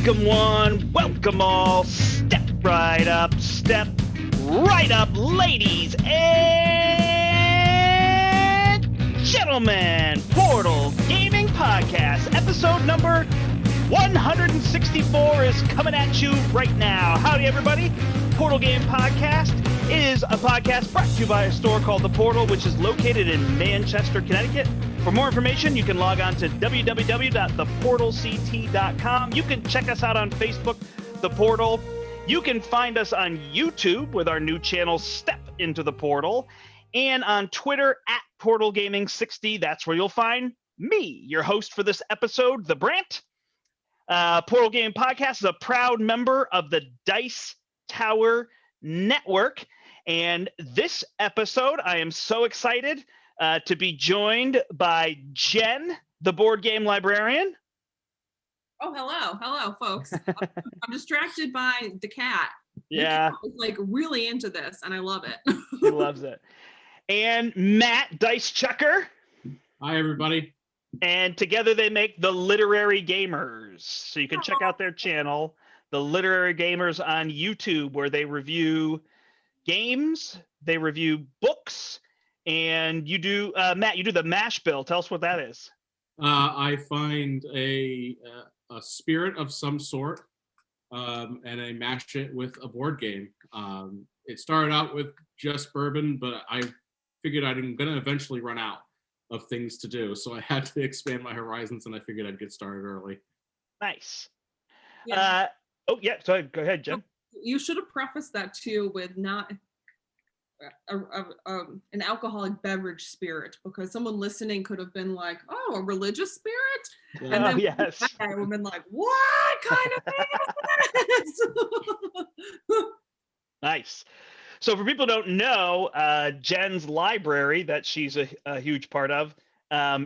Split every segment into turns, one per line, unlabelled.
Welcome one, welcome all. Step right up, ladies and gentlemen. Portal Gaming Podcast, episode number 164 is coming at you right now. Howdy, everybody. Portal Game Podcast is a podcast brought to you by a store called The Portal, which is located in Manchester, Connecticut. For more information, you can log on to www.theportalct.com. You can check us out on Facebook, The Portal. You can find us on YouTube with our new channel, Step Into the Portal, and on Twitter at Portal Gaming 60. That's where you'll find me, your host for this episode, the Brandt. Portal Game Podcast is a proud member of the Dice Tower Network. And this episode, I am so excited to be joined by Jenn, the board game librarian.
Oh, hello, folks. I'm distracted by the cat.
Yeah,
the cat is like really into this, and I love it.
He loves it. And Matt, Dice Chucker.
Hi, everybody.
And together they make the Literary Gamers. So you can check out their channel, the Literary Gamers, on YouTube, where they review games, they review books. And you do, Matt, you do the mash bill. Tell us what that is.
I find a spirit of some sort, and I mash it with a board game. It started out with just bourbon, but I figured I'm going to eventually run out of things to do. So I had to expand my horizons, and I figured I'd get started early.
Nice.
Yeah.
So go ahead, Jen.
You should have prefaced that too with not an alcoholic beverage spirit, because someone listening could have been like, "Oh, a religious spirit,"
Yeah.
and then
Yes.
I would have been like, "What kind of thing is this?"
Nice. So for people who don't know, Jen's library that she's a huge part of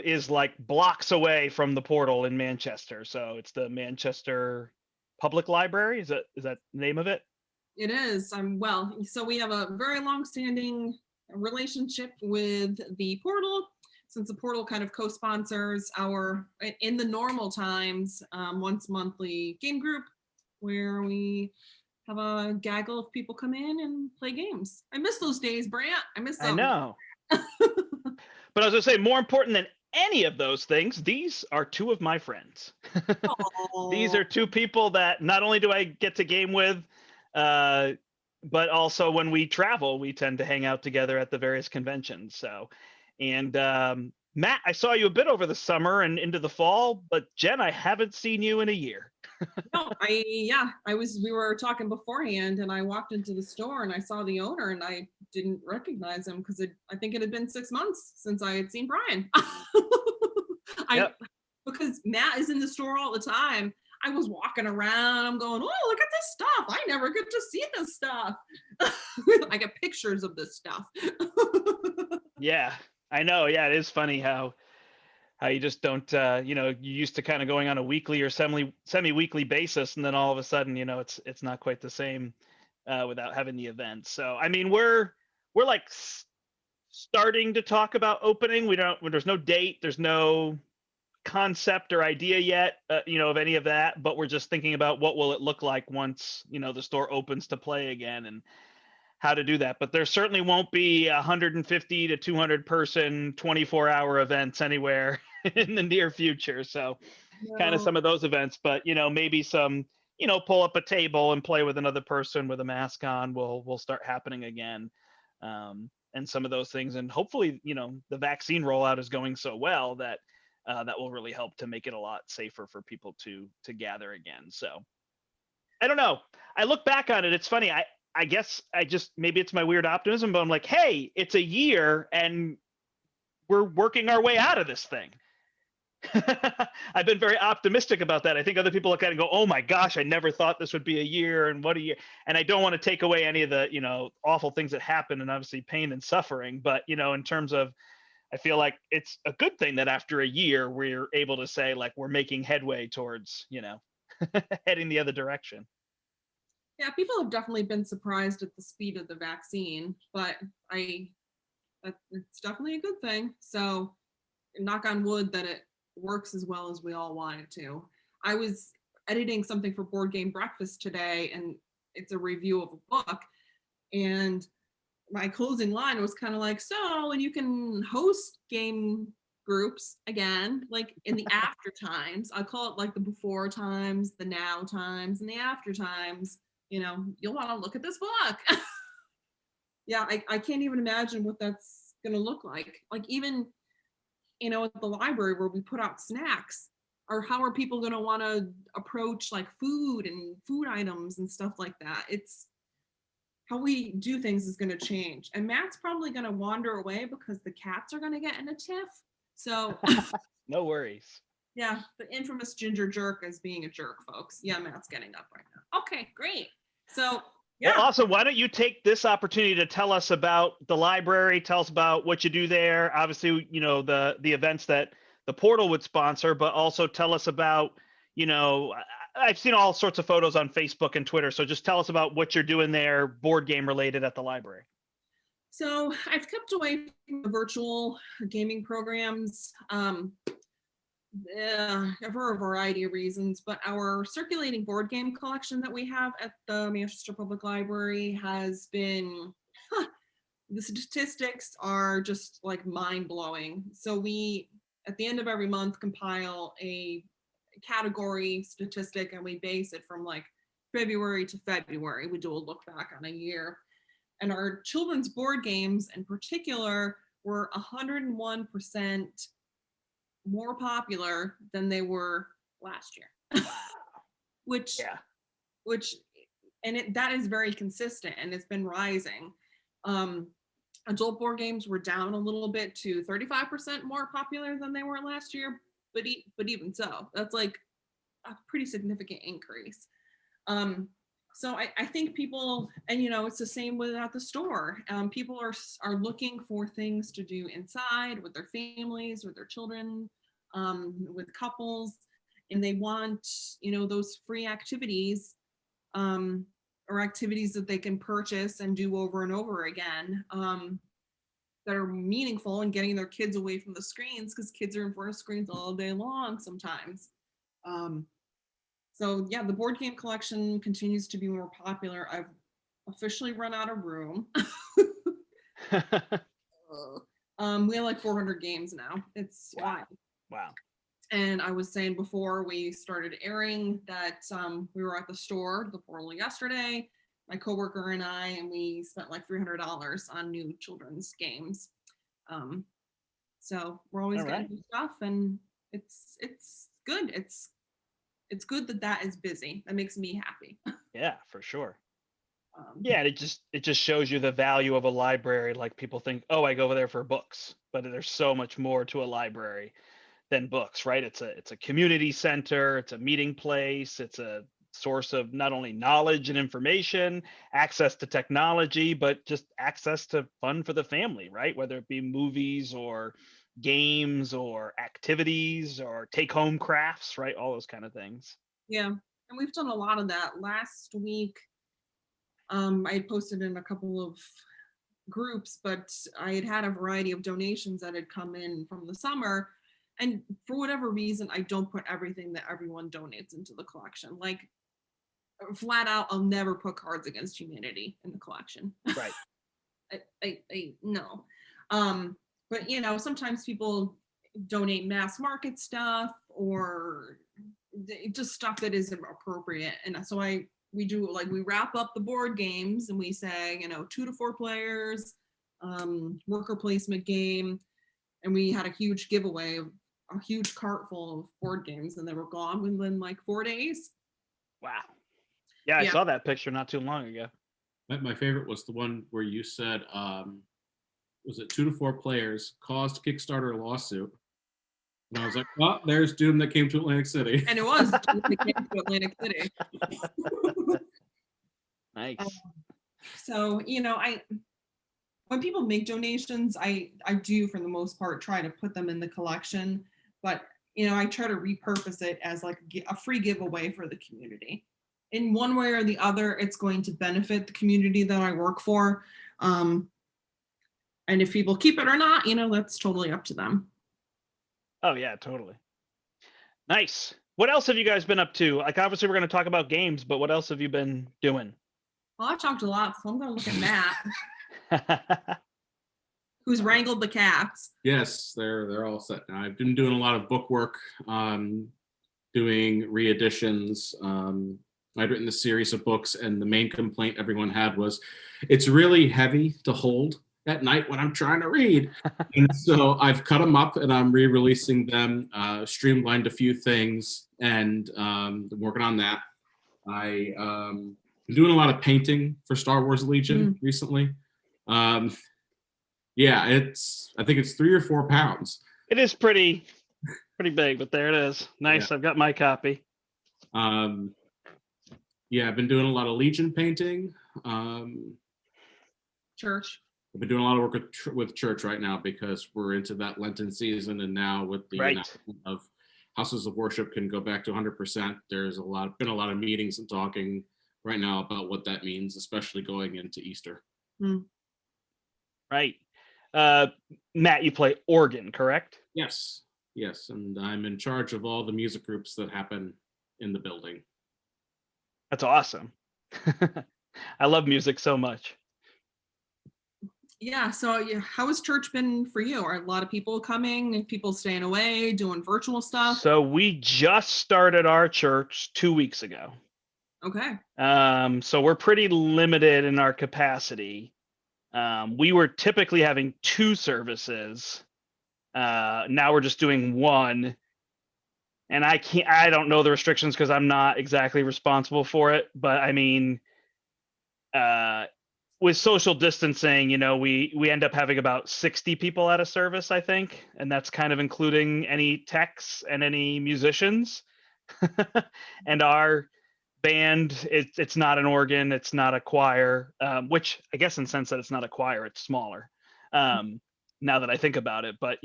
is like blocks away from the Portal in Manchester. So it's the Manchester Public Library. Is that the name of it?
It is. So we have a very long-standing relationship with the Portal, since the Portal kind of co-sponsors our, in the normal times, once monthly game group, where we have a gaggle of people come in and play games. I miss those days, Brandt. I miss them.
I know. But I was going to say, more important than any of those things, these are two of my friends. These are two people that not only do I get to game with, but also when we travel, we tend to hang out together at the various conventions. So, and Matt, I saw you a bit over the summer and into the fall, but Jenn, I haven't seen you in a year.
No, we were talking beforehand, and I walked into the store and I saw the owner, and I didn't recognize him because I think it had been 6 months since I had seen Brian.
Yep.
Because Matt is in the store all the time. I was walking around, I'm going, "Oh, look at this stuff. I never get to see this stuff." I get pictures of this stuff.
Yeah, I know. Yeah, it is funny how you just don't, you used to kind of going on a weekly or semi-weekly basis, and then all of a sudden, it's not quite the same without having the event. So, I mean, we're like starting to talk about opening. There's no date, there's no concept or idea yet, of any of that, but we're just thinking about what will it look like once, the store opens to play again and how to do that. But there certainly won't be 150 to 200 person 24-hour events anywhere in the near future. So kind of some of those events, but maybe some, pull up a table and play with another person with a mask on will start happening again. And some of those things, and hopefully, the vaccine rollout is going so well that that will really help to make it a lot safer for people to gather again. So I don't know. I look back on it. It's funny. I guess maybe it's my weird optimism, but I'm like, hey, it's a year and we're working our way out of this thing. I've been very optimistic about that. I think other people look at it and go, "Oh my gosh, I never thought this would be a year, and what a year." And I don't want to take away any of the, awful things that happen, and obviously pain and suffering. But, in terms of, I feel like it's a good thing that after a year, we're able to say, like, we're making headway towards, heading the other direction.
Yeah, people have definitely been surprised at the speed of the vaccine, but it's definitely a good thing. So knock on wood that it works as well as we all want it to. I was editing something for Board Game Breakfast today, and it's a review of a book. And my closing line was kind of like, so, and you can host game groups again, like in the after times. I call it like the before times, the now times, and the after times. You'll want to look at this book. Yeah, I can't even imagine what that's going to look like. Like even, at the library where we put out snacks, or how are people going to want to approach like food and food items and stuff like that? It's how we do things is going to change. And Matt's probably going to wander away because the cats are going to get in a tiff. So
no worries.
Yeah, the infamous ginger jerk is being a jerk, folks. Yeah, Matt's getting up right now. Okay, great. So yeah.
Well, also, why don't you take this opportunity to tell us about the library, tell us about what you do there, obviously, the events that the portal would sponsor, but also tell us about, I've seen all sorts of photos on Facebook and Twitter, so just tell us about what you're doing there, board game related at the library.
So I've kept away from the virtual gaming programs for a variety of reasons, but our circulating board game collection that we have at the Manchester Public Library has been, the statistics are just like mind-blowing. So we, at the end of every month, compile a category statistic, and we base it from like February to February. We do a look back on a year. And our children's board games in particular were 101% more popular than they were last year.
Wow.
which that is very consistent, and it's been rising. Adult board games were down a little bit to 35% more popular than they were last year, but even so, that's like a pretty significant increase. So I think people, and it's the same with at the store. People are looking for things to do inside with their families, with their children, with couples, and they want those free activities, or activities that they can purchase and do over and over again, that are meaningful and getting their kids away from the screens, because kids are in front of screens all day long sometimes. So yeah, the board game collection continues to be more popular. I've officially run out of room. We have like 400 games now. It's
wow. Wow.
And I was saying before we started airing that we were at the store, the portal, yesterday, my coworker and I, and we spent like $300 on new children's games. So we're always getting new stuff, and it's good. It's good that is busy. That makes me happy.
Yeah, for sure. Yeah, it just shows you the value of a library. Like people think, oh, I go over there for books, but there's so much more to a library than books, right? It's a community center, it's a meeting place, it's a source of not only knowledge and information, access to technology, but just access to fun for the family, right? Whether it be movies or games or activities or take home crafts, right? All those kind of things.
Yeah, and we've done a lot of that. Last week, I had posted in a couple of groups, but I had a variety of donations that had come in from the summer. And for whatever reason, I don't put everything that everyone donates into the collection. Like, flat out, I'll never put Cards Against Humanity in the collection.
Right.
I no. But sometimes people donate mass market stuff, or just stuff that isn't appropriate. And so we do, like, we wrap up the board games and we say, 2 to 4 players, worker placement game. And we had a huge giveaway of a huge cart full of board games, and they were gone within like 4 days.
Wow. Yeah, I saw that picture not too long ago.
My favorite was the one where you said, was it 2 to 4 players caused Kickstarter lawsuit? And I was like, oh, there's Doom that came to Atlantic City.
And it was Doom that came to Atlantic City.
Nice.
So, when people make donations, I do, for the most part, try to put them in the collection. But, I try to repurpose it as like a free giveaway for the community. In one way or the other, it's going to benefit the community that I work for. And if people keep it or not, that's totally up to them.
Oh, yeah, totally. Nice. What else have you guys been up to? Like, obviously, we're going to talk about games, but what else have you been doing?
Well, I've talked a lot, so I'm going to look at Matt, who's wrangled the cats.
Yes, they're all set now. I've been doing a lot of book work, doing re-editions. I'd written a series of books, and the main complaint everyone had was it's really heavy to hold at night when I'm trying to read. And so I've cut them up and I'm re-releasing them, streamlined a few things, and working on that. I been doing a lot of painting for Star Wars Legion recently. Yeah, I think it's 3 or 4 pounds.
It is pretty big, but there it is. Nice. Yeah. I've got my copy.
Yeah, I've been doing a lot of Legion painting.
Church.
I've been doing a lot of work with church right now because we're into that Lenten season, and now with the announcement of houses of worship can go back to 100%. There's been a lot of meetings and talking right now about what that means, especially going into Easter.
Right. Matt, you play organ, correct?
Yes, and I'm in charge of all the music groups that happen in the building.
That's awesome. I love music so much.
Yeah, so how has church been for you? Are a lot of people coming, people staying away, doing virtual stuff?
So we just started our church 2 weeks ago.
Okay.
So we're pretty limited in our capacity. We were typically having 2 services. Now we're just doing 1. And I don't know the restrictions because I'm not exactly responsible for it. But I mean, with social distancing, we end up having about 60 people at a service, I think. And that's kind of including any techs and any musicians. And our band, it's not an organ, it's not a choir, which I guess in the sense that it's not a choir, it's smaller. Now that I think about it, but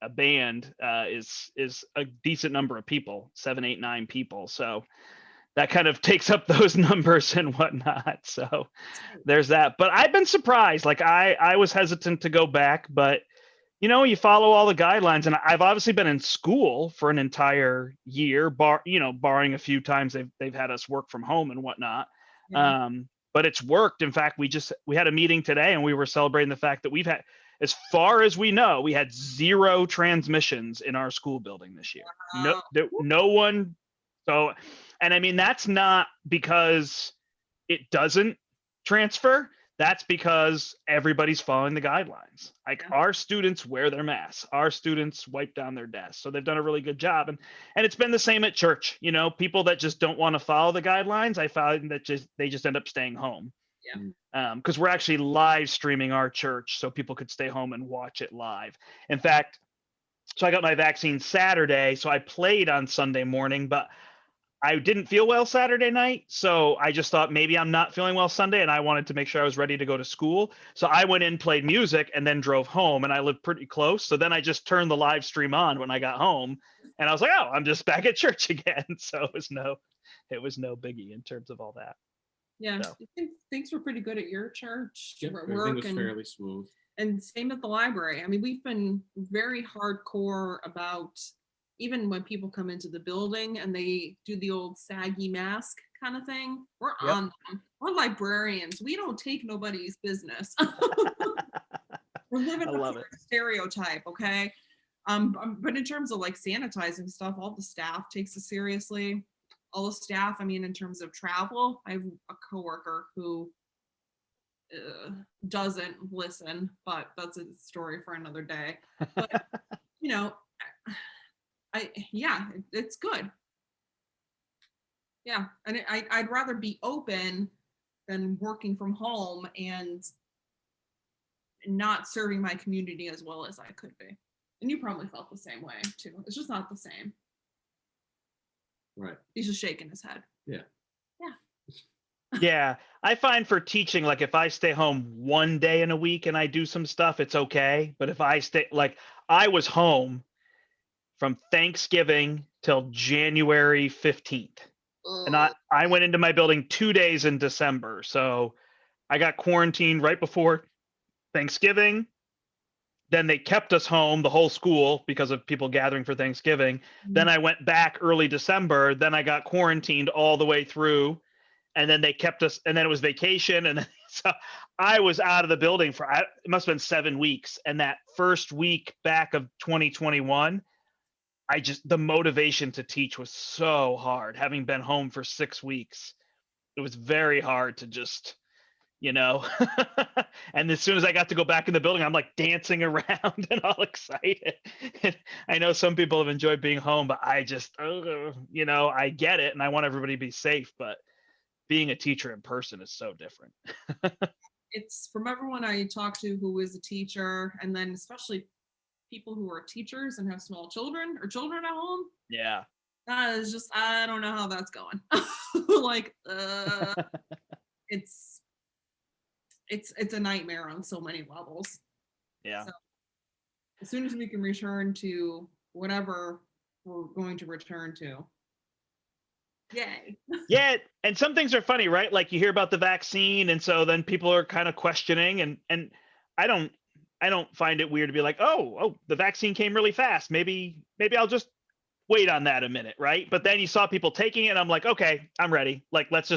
a band is a decent number of people, 7, 8, 9 people. So that kind of takes up those numbers and whatnot. So there's that. But I've been surprised. Like I was hesitant to go back, but you follow all the guidelines, and I've obviously been in school for an entire year, barring a few times they've had us work from home and whatnot. Yeah. But it's worked. In fact, we had a meeting today, and we were celebrating the fact that we've had, as far as we know, we had 0 transmissions in our school building this year. Wow. No one. So, and I mean, that's not because it doesn't transfer. That's because everybody's following the guidelines. Like our students wear their masks. Our students wipe down their desks. So they've done a really good job. And it's been the same at church. People that just don't want to follow the guidelines, I found that they just end up staying home. Yeah. Because we're actually live streaming our church so people could stay home and watch it live. In fact, so I got my vaccine Saturday. So I played on Sunday morning, but I didn't feel well Saturday night, so I just thought maybe I'm not feeling well Sunday, and I wanted to make sure I was ready to go to school. So I went in, played music, and then drove home, and I lived pretty close. So then I just turned the live stream on when I got home, and I was like, oh, I'm just back at church again. So it was no biggie in terms of all that.
Yeah, so. I think things were pretty good at your church.
Yep, everything was fairly smooth.
And same at the library. I mean, we've been very hardcore about, even when people come into the building and they do the old saggy mask kind of thing, we're on them. We're librarians. We don't take nobody's business. We're living up to the stereotype, okay? But in terms of like sanitizing stuff, all the staff takes it seriously. All the staff, I mean, in terms of travel, I have a coworker who doesn't listen, but that's a story for another day. But, it's good. Yeah, and I'd rather be open than working from home and not serving my community as well as I could be. And you probably felt the same way too. It's just not the same.
Right.
He's just shaking his head.
Yeah.
Yeah, I find for teaching, like if I stay home 1 day in a week and I do some stuff, it's okay. But if I stay, like I was home from Thanksgiving till January 15th. And I went into my building 2 days in December. So I got quarantined right before Thanksgiving, then they kept us home, the whole school, because of people gathering for Thanksgiving. Then I went back early December. Then I got quarantined all the way through. And then they kept us, and then it was vacation. And then, so I was out of the building for, it must have been 7 weeks. And that first week back of 2021, the motivation to teach was so hard. Having been home for 6 weeks, it was very hard to just, and as soon as I got to go back in the building, I'm like dancing around and all excited. And I know some people have enjoyed being home, but I just, I get it. And I want everybody to be safe, but being a teacher in person is so different.
It's from everyone I talk to who is a teacher, and then especially people who are teachers and have small children or children at home.
Yeah.
That is just, I don't know how that's going. Like, it's a nightmare on so many levels.
Yeah.
So, as soon as we can return to whatever we're going to return to, yay.
Yeah, and some things are funny, right? Like you hear about the vaccine, and so then people are kind of questioning, and I don't find it weird to be like, oh, the vaccine came really fast. Maybe I'll just wait on that a minute, right? But then you saw people taking it, and I'm like, okay, I'm ready. Like let's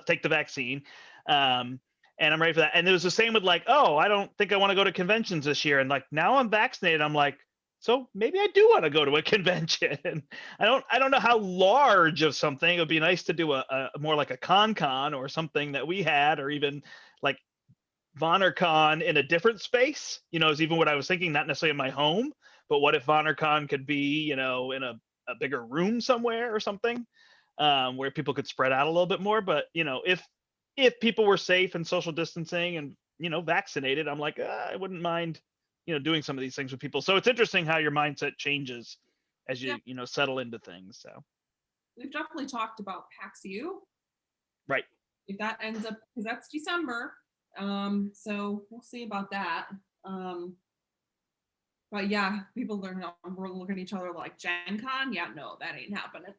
take the vaccine. And I'm ready for that. And it was the same with like, oh, I don't think I want to go to conventions this year. And like now I'm vaccinated. I'm like, so maybe I do want to go to a convention. I don't know how large of something. It would be nice to do a more like a con or something that we had, or even like VonnerCon in a different space, is even what I was thinking, not necessarily in my home, but what if VonnerCon could be, in a bigger room somewhere or something, where people could spread out a little bit more. But, if people were safe and social distancing and, vaccinated, I'm like, I wouldn't mind, doing some of these things with people. So it's interesting how your mindset changes as you, settle into things. So
we've definitely talked about PAX U.
Right.
If that ends up, because that's December. So we'll see about that. But yeah, people we're looking at each other like, Gen Con? Yeah, no, that ain't happening.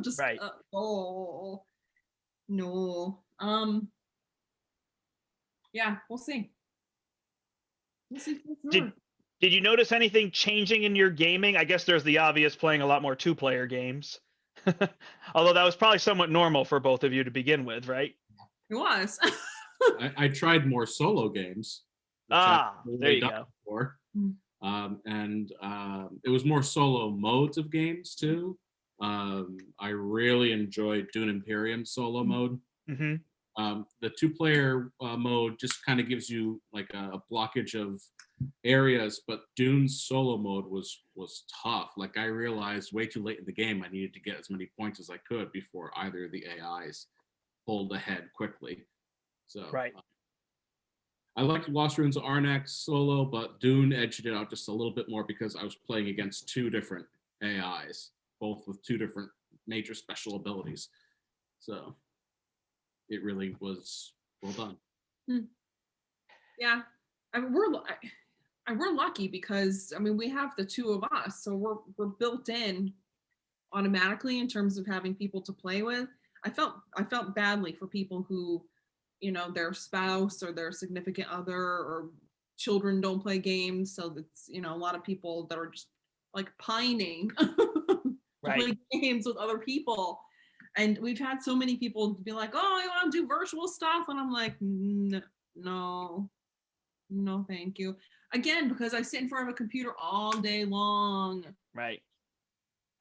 Just,
right.
Oh, no. Yeah, we'll see. We'll see for sure.
Did you notice anything changing in your gaming? I guess there's the obvious, playing a lot more 2-player games. Although that was probably somewhat normal for both of you to begin with, right?
It was.
I tried more solo games.
There you go.
Before. And it was more solo modes of games too. I really enjoyed Dune Imperium solo mode.
Mm-hmm.
The 2-player mode just kind of gives you like a blockage of areas, but Dune's solo mode was tough. Like I realized way too late in the game I needed to get as many points as I could before either of the AIs pulled ahead quickly. So
right.
I liked Lost Ruins of Arnak solo, but Dune edged it out just a little bit more because I was playing against 2 different AIs, both with 2 different major special abilities. So it really was well done.
Yeah, I mean, we're lucky because we have the 2 of us, so we're built in automatically in terms of having people to play with. I felt badly for people who, their spouse or their significant other or children don't play games, so that's a lot of people that are just like pining to play games with other people. And we've had so many people be like, oh, I want to do virtual stuff, and I'm like, no, thank you. Again, because I sit in front of a computer all day long.
Right.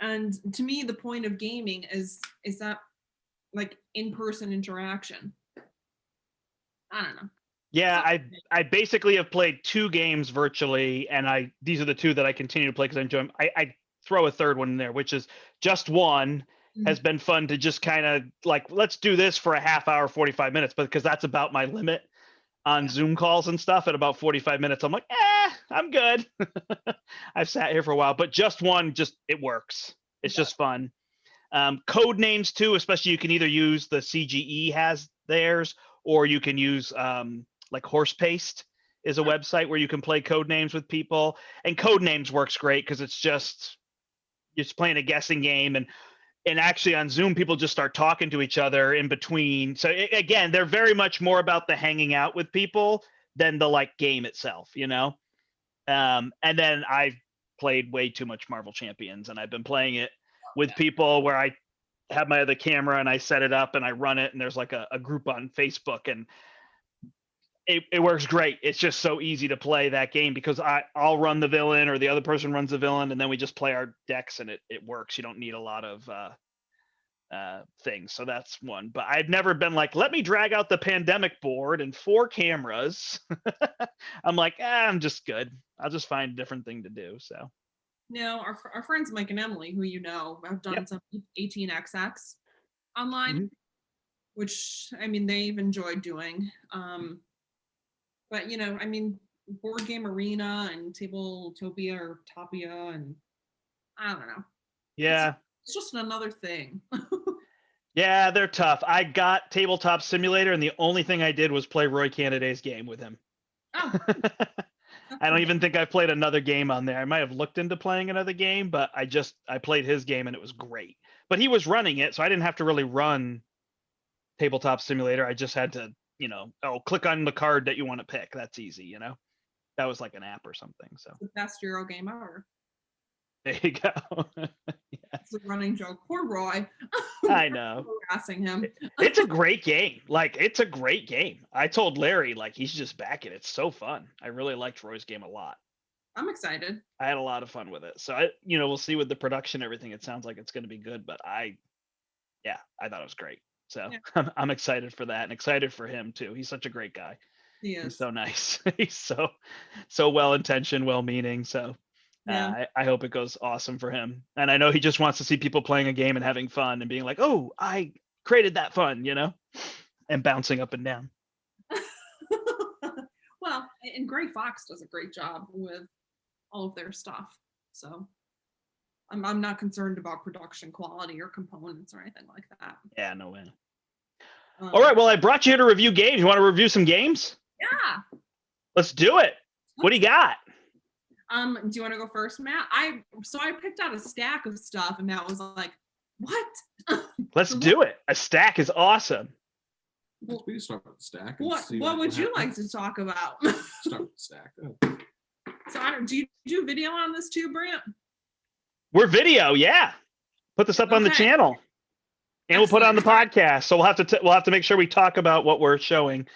And
to me, the point of gaming is that like in-person interaction. I don't know.
Yeah, I basically have played 2 games virtually, and these are the 2 that I continue to play because I enjoy them. I throw a third one in there, which is Just One. Has been fun to just kind of like, let's do this for a half hour, 45 minutes, but because that's about my limit on Zoom calls and stuff. At about 45 minutes, I'm like, I'm good. I've sat here for a while, but Just One, it works. It's just fun. Code names too, especially you can either use the CGE has theirs, or you can use like Horse Paste is a website where you can play code names with people, and code names works great because it's just playing a guessing game, and actually on Zoom people just start talking to each other in between. So again, they're very much more about the hanging out with people than the like game itself, And then I played way too much Marvel Champions, and I've been playing it with people where I have my other camera and I set it up and I run it, and there's like a group on Facebook, and it works great. It's just so easy to play that game because I'll run the villain or the other person runs the villain, and then we just play our decks, and it works. You don't need a lot of things. So that's one. But I've never been like, let me drag out the pandemic board and 4 cameras. I'm like, I'm just good. I'll just find a different thing to do. So
no, our friends Mike and Emily, who have done some 18xx online, which I mean they've enjoyed doing. But Board Game Arena and Tabletopia or Topia, and I don't know.
Yeah.
It's just another thing.
Yeah, they're tough. I got Tabletop Simulator, and the only thing I did was play Roy Cannaday's game with him.
Oh.
I don't even think I played another game on there. I might have looked into playing another game, but I played his game, and it was great. But he was running it, so I didn't have to really run Tabletop Simulator. I just had to, click on the card that you want to pick. That's easy, That was like an app or something. So
the best Euro game ever.
There you go.
It's a running joke. Poor Roy.
I know.
Harassing him.
It's a great game. It's a great game. I told Larry, he's just back it. It's so fun. I really liked Roy's game a lot.
I'm excited.
I had a lot of fun with it. So we'll see with the production, everything. It sounds like it's going to be good, but I thought it was great. So yeah. I'm excited for that and excited for him too. He's such a great guy.
He is.
He's so nice. He's so well-intentioned, well-meaning. So yeah. I hope it goes awesome for him. And I know he just wants to see people playing a game and having fun and being like, oh, I created that fun, and bouncing up and down.
Well, and Gray Fox does a great job with all of their stuff. So I'm not concerned about production quality or components or anything like that.
Yeah, no way. All right, well, I brought you here to review games. You want to review some games?
Yeah.
Let's do it. What do you got?
Do you want to go first, Matt? I picked out a stack of stuff, and Matt was like, "What?"
Let's do it. A stack is awesome.
We can start with the stack.
What would you like to talk about?
Start with the stack.
So, do you do video on this too, Brandt?
We're video, yeah. Put this up on the channel, and we'll put it on the podcast. So we'll have to make sure we talk about what we're showing.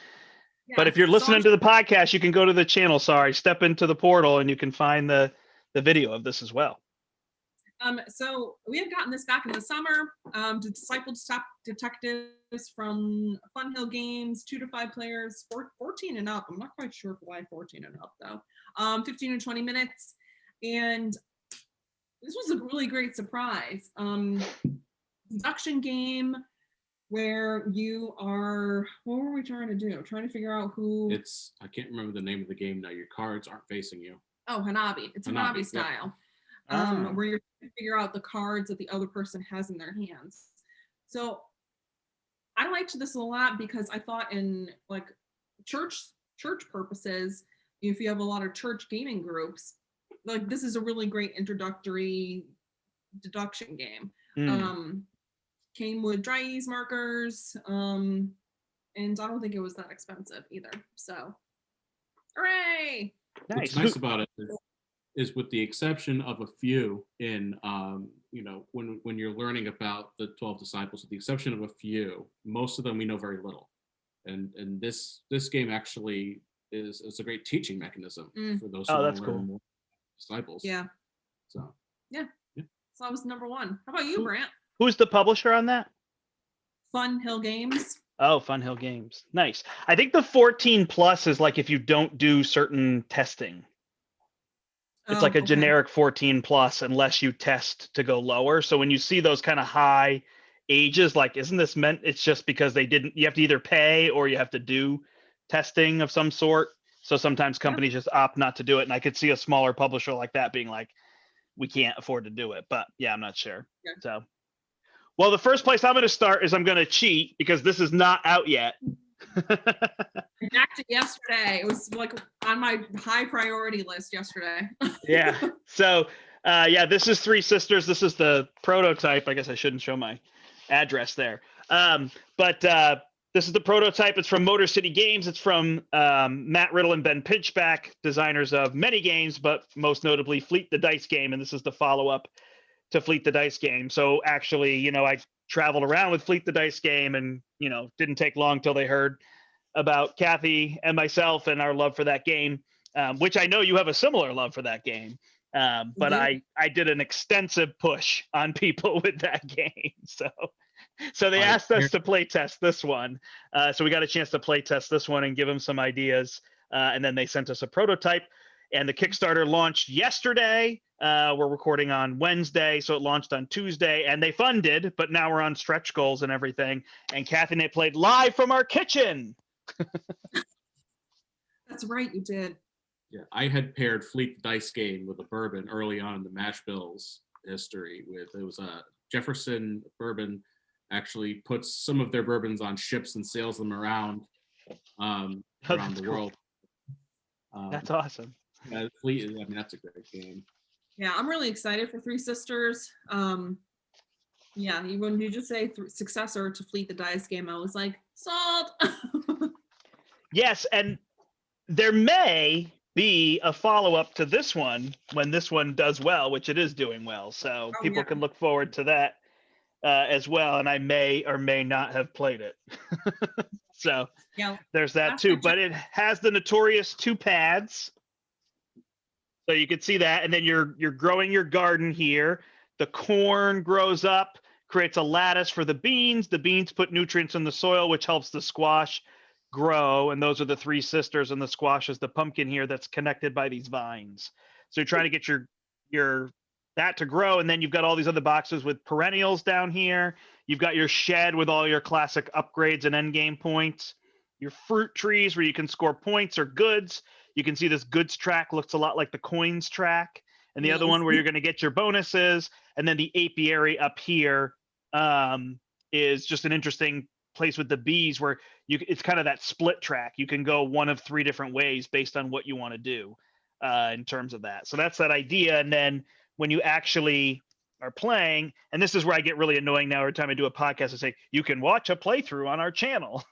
Yeah, but if you're listening to the podcast, you can go to the channel. Step into the portal, and you can find the video of this as well.
So we had gotten this back in the summer. Discipled detectives from Fun Hill Games, 2 to 5 players, 14 and up. I'm not quite sure why 14 and up though. 15 to 20 minutes, and this was a really great surprise. Deduction game. Where you are, what were we trying to do? Trying to figure out who.
I can't remember the name of the game now. Your cards aren't facing you.
Oh, Hanabi. It's Hanabi style. Yep. Where you're trying to figure out the cards that the other person has in their hands. So I liked this a lot because I thought in church purposes, if you have a lot of church gaming groups, this is a really great introductory deduction game. Came with dry ease markers, and I don't think it was that expensive either. So, hooray!
Nice.
What's nice about it is with the exception of a few in, when you're learning about the 12 disciples, with the exception of a few, most of them we know very little. And this game actually is a great teaching mechanism for those who want to learn more disciples.
Yeah.
So.
Yeah. So that was number 1. How about you, Brandt?
Who's the publisher on that?
Fun Hill Games.
Oh, Fun Hill Games. Nice. I think the 14 plus is if you don't do certain testing. It's a generic 14 plus unless you test to go lower. So when you see those kind of high ages, isn't this meant it's just because you have to either pay or you have to do testing of some sort. So sometimes companies just opt not to do it. And I could see a smaller publisher like that being we can't afford to do it. But yeah, I'm not sure. Yeah. So. Well, the first place I'm going to start is I'm going to cheat because this is not out yet.
I backed it yesterday. It was on my high priority list yesterday.
Yeah. So, this is Three Sisters. This is the prototype. I guess I shouldn't show my address there. But This is the prototype. It's from Motor City Games. It's from Matt Riddle and Ben Pinchback, designers of many games, but most notably Fleet the Dice game. And this is the follow-up to Fleet the Dice game. So actually, I traveled around with Fleet the Dice game, and didn't take long till they heard about Kathy and myself and our love for that game, which I know you have a similar love for that game. But I did an extensive push on people with that game. So they asked us to play test this one. So we got a chance to play test this one and give them some ideas. And then they sent us a prototype. And the Kickstarter launched yesterday. We're recording on Wednesday, so it launched on Tuesday. And they funded, but now we're on stretch goals and everything. And Kathy and I played live from our kitchen.
That's right, you did.
Yeah, I had paired Fleet the Dice game with a bourbon early on in the Mash Bills history. It was a Jefferson bourbon. Actually puts some of their bourbons on ships and sails them around the world.
That's awesome.
Fleet, that's a great game.
Yeah, I'm really excited for Three Sisters. Yeah, when you just say successor to Fleet the Dice game, I was like, sold.
Yes, and there may be a follow-up to this one when this one does well, which it is doing well. So people can look forward to that as well. And I may or may not have played it. So there's that too. But it has the notorious 2 pads. So you can see that. And then you're growing your garden here. The corn grows up, creates a lattice for the beans. The beans put nutrients in the soil, which helps the squash grow. And those are the 3 sisters, and the squash is the pumpkin here that's connected by these vines. So you're trying to get your that to grow. And then you've got all these other boxes with perennials down here. You've got your shed with all your classic upgrades and end game points. Your fruit trees where you can score points or goods. You can see this goods track looks a lot like the coins track. And the other one where you're going to get your bonuses. And then the apiary up here is just an interesting place with the bees where it's kind of that split track. You can go one of 3 different ways based on what you want to do in terms of that. So that's that idea. And then when you actually are playing, and this is where I get really annoying now every time I do a podcast, I say, you can watch a playthrough on our channel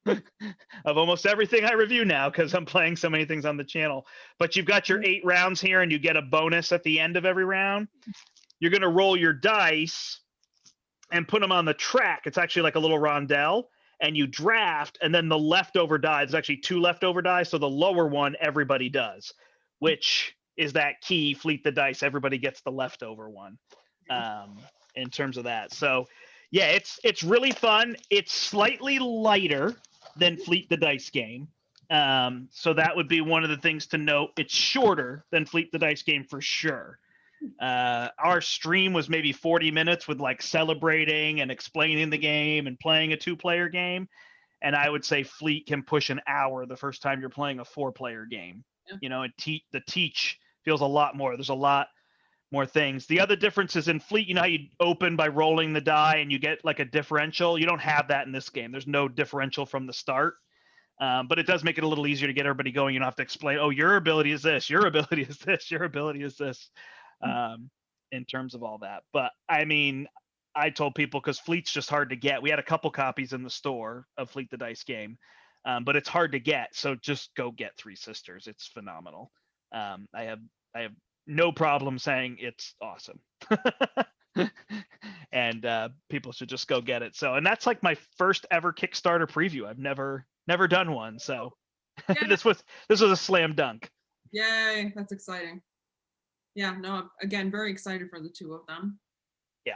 of almost everything I review now because I'm playing so many things on the channel. But you've got your 8 rounds here and you get a bonus at the end of every round. You're going to roll your dice and put them on the track. It's actually like a little rondelle, and you draft, and then the leftover die, there's actually 2 leftover die. So the lower one, everybody does, which is that key Fleet the Dice. Everybody gets the leftover one in terms of that. So yeah, it's really fun. It's slightly lighter than Fleet the Dice game. So that would be one of the things to note. It's shorter than Fleet the Dice game for sure. Our stream was maybe 40 minutes with like celebrating and explaining the game and playing a 2-player game. And I would say Fleet can push an hour the first time you're playing a 4-player game. Yeah. And the teach feels a lot more. There's a lot more things. The other difference is in Fleet, how you open by rolling the die and you get like a differential. You don't have that in this game. There's no differential from the start. But it does make it a little easier to get everybody going. You don't have to explain, oh, your ability is this, your ability is this, your ability is this, in terms of all that. But I mean, I told people, because Fleet's just hard to get. We had a couple copies in the store of Fleet the Dice game, but it's hard to get. So just go get Three Sisters. It's phenomenal. I have no problem saying it's awesome. And people should just go get it. So, and that's like my first ever Kickstarter preview. I've never done one. So this was a slam dunk.
Yay, that's exciting. Yeah, no, again, very excited for the 2 of them.
Yeah.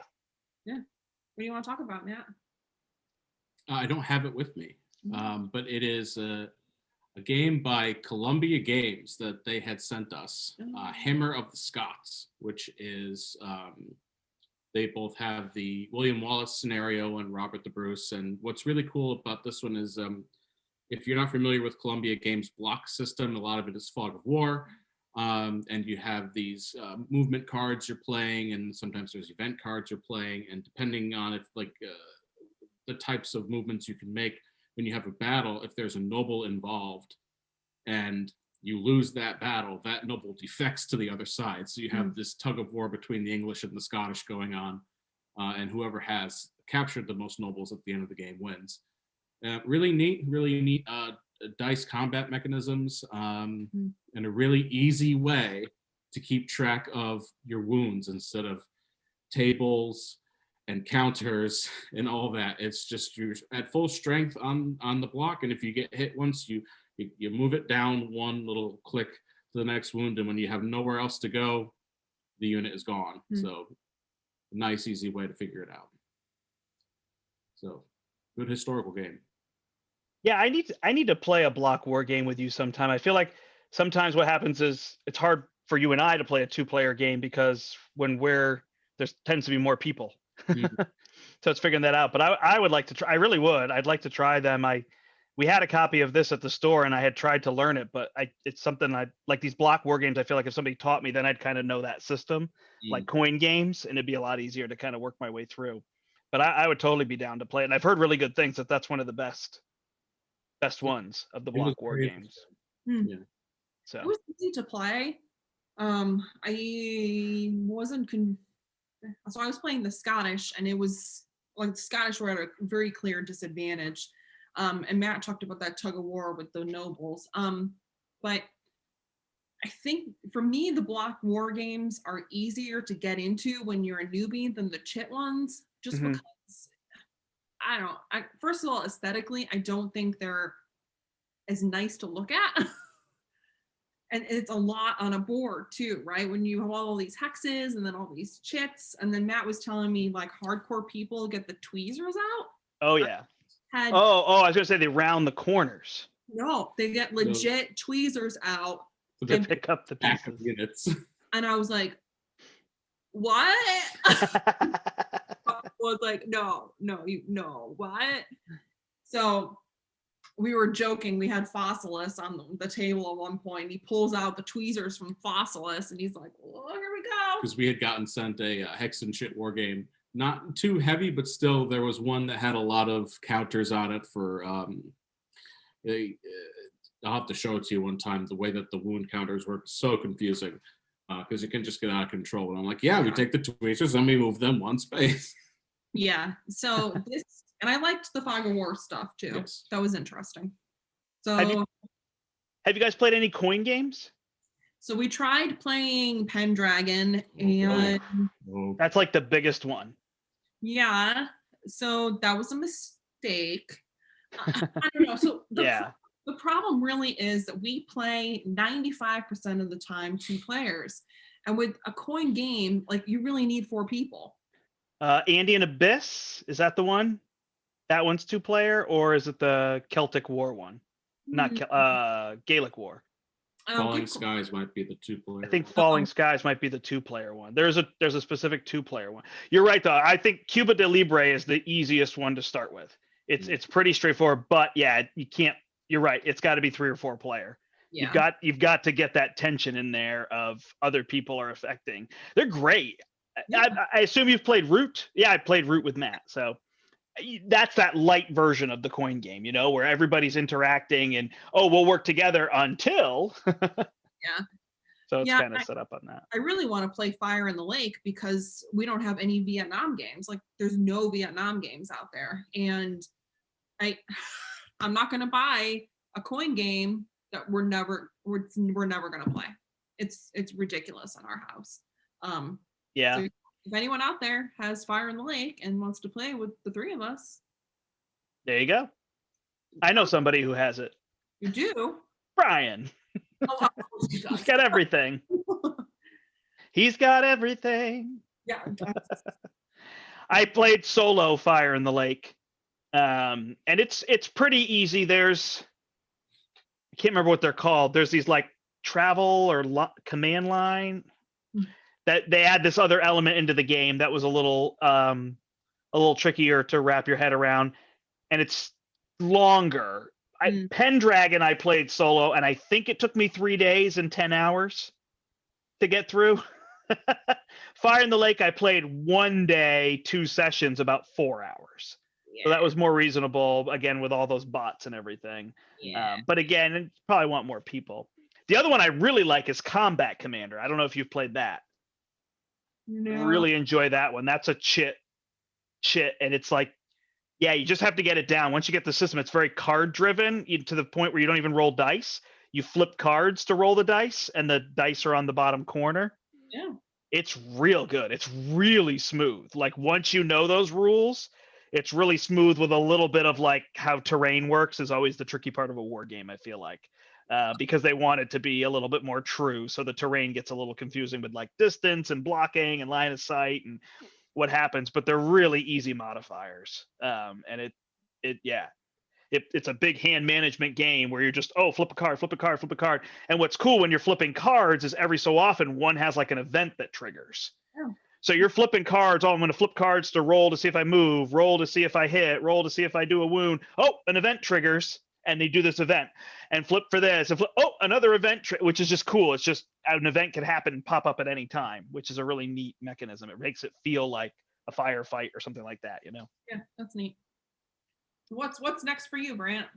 What do you want to talk about, Matt?
I don't have it with me, but it is a game by Columbia Games that they had sent us, Hammer of the Scots, which is, they both have the William Wallace scenario and Robert the Bruce. And what's really cool about this one is, if you're not familiar with Columbia Games' block system, a lot of it is Fog of War. And you have these movement cards you're playing, and sometimes there's event cards you're playing. And depending on the types of movements you can make when you have a battle, if there's a noble involved and you lose that battle, that noble defects to the other side. So you have this tug of war between the English and the Scottish going on, and whoever has captured the most nobles at the end of the game wins. Really neat dice combat mechanisms, and a really easy way to keep track of your wounds instead of tables and counters and all that. It's just you're at full strength on the block, and if you get hit once, you move it down one little click to the next wound, and when you have nowhere else to go, the unit is gone. So a nice, easy way to figure it out. So good historical game.
Yeah, I need to play a block war game with you sometime. I feel like sometimes what happens is it's hard for you and I to play a 2-player game because when there tends to be more people. So it's figuring that out. But I would like to try. I really would. I'd like to try them. We had a copy of this at the store, and I had tried to learn it, but it's something I like. These block war games, I feel like if somebody taught me, then I'd kind of know that system, like coin games, and it'd be a lot easier to kind of work my way through. But I would totally be down to play it. And I've heard really good things that's one of the best ones of the block war games.
Yeah.
So
it was easy to play. I wasn't so I was playing the Scottish, and it was like the Scottish were at a very clear disadvantage. And Matt talked about that tug of war with the nobles. But I think for me, the block war games are easier to get into when you're a newbie than the chit ones, just because first of all, aesthetically, I don't think they're as nice to look at. And it's a lot on a board too, right? When you have all these hexes and then all these chits, and then Matt was telling me like hardcore people get the tweezers out.
Oh yeah. I was gonna say they round the corners.
No, they get legit tweezers out
to pick up the pieces.
Units.
And I was like, what? I was like, no, what? So we were joking. We had Fossilis on the table at one point. He pulls out the tweezers from Fossilis, and he's like, "Oh, here we go."
Because we had gotten sent a Hex and Shit war game, not too heavy, but still there was one that had a lot of counters on it for. I'll have to show it to you one time. The way that the wound counters work, so confusing, because it can just get out of control. And I'm like, we take the tweezers and we move them one space.
Yeah. So this. And I liked the Fog of War stuff too.
Yes.
That was interesting. So
have you guys played any coin games?
So we tried playing Pendragon, and
that's like the biggest one.
Yeah. So that was a mistake. I don't know. So the problem really is that we play 95% of the time 2 players. And with a coin game, like you really need 4 people.
Andean Abyss, is that the one? That one's 2-player, or is it the Celtic War one? Not Gaelic War.
Falling Skies might be the 2-player.
I think Falling Skies might be the 2-player one. There's a specific 2-player one. You're right though. I think Cuba de Libre is the easiest one to start with. It's pretty straightforward, but yeah, you can't. You're right. It's got to be 3 or 4 player. Yeah. You've got to get that tension in there of other people are affecting. They're great. Yeah. I assume you've played Root. Yeah, I played Root with Matt. So that's that light version of the coin game, where everybody's interacting and we'll work together until.
Yeah.
So it's kind of set up on that.
I really want to play Fire in the Lake because we don't have any Vietnam games. Like there's no Vietnam games out there, and I'm not going to buy a coin game that we're never going to play. It's ridiculous in our house.
Yeah.
So if anyone out there has Fire in the Lake and wants to play with the 3 of us,
there you go. I know somebody who has it.
You do?
Brian. He's got everything. He's got everything.
Yeah.
I played solo Fire in the Lake. And it's pretty easy. I can't remember what they're called. There's these like travel or command line that they add this other element into the game that was a little trickier to wrap your head around, and it's longer. Pendragon I played solo, and I think it took me 3 days and 10 hours to get through. Fire in the Lake I played 1 day, 2 sessions, about 4 hours. Yeah. So that was more reasonable, again, with all those bots and everything. Yeah. But again, you probably want more people. The other one I really like is Combat Commander. I don't know if you've played that.
No.
Really enjoy that one. That's a chit, and it's like, Yeah, you just have to get it down. Once you get the system, it's very card driven to the point where you don't even roll dice. You flip cards to roll the dice, and the dice are on the bottom corner.
Yeah.
It's real good. It's really smooth. Like once you know those rules, it's really smooth with a little bit of like how terrain works is always the tricky part of a war game, I feel like. Because they want it to be a little bit more true. So the terrain gets a little confusing with like distance and blocking and line of sight and what happens, but they're really easy modifiers. And it's a big hand management game where you're just, oh, flip a card, flip a card, flip a card. And what's cool when you're flipping cards is every so often one has like an event that triggers.
Oh.
So you're flipping cards. Oh, I'm going to flip cards to roll to see if I move, roll to see if I hit, roll to see if I do a wound. Oh, an event triggers and they do this event, and flip for this. And flip, oh, another event, which is just cool. It's just an event can happen and pop up at any time, which is a really neat mechanism. It makes it feel like a firefight or something like that, you know?
Yeah, that's neat. What's next for you, Brandt?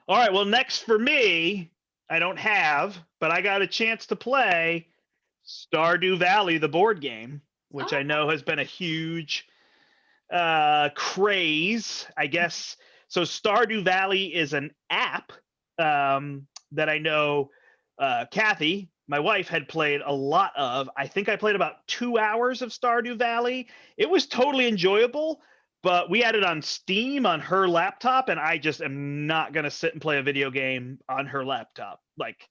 All right, well, next for me, I don't have, but I got a chance to play Stardew Valley, the board game, which I know has been a huge craze, I guess. So Stardew Valley is an app that I know Kathy, my wife, had played a lot of. I think I played about 2 hours of Stardew Valley. It was totally enjoyable, but we had it on Steam on her laptop, and I just am not going to sit and play a video game on her laptop. Like,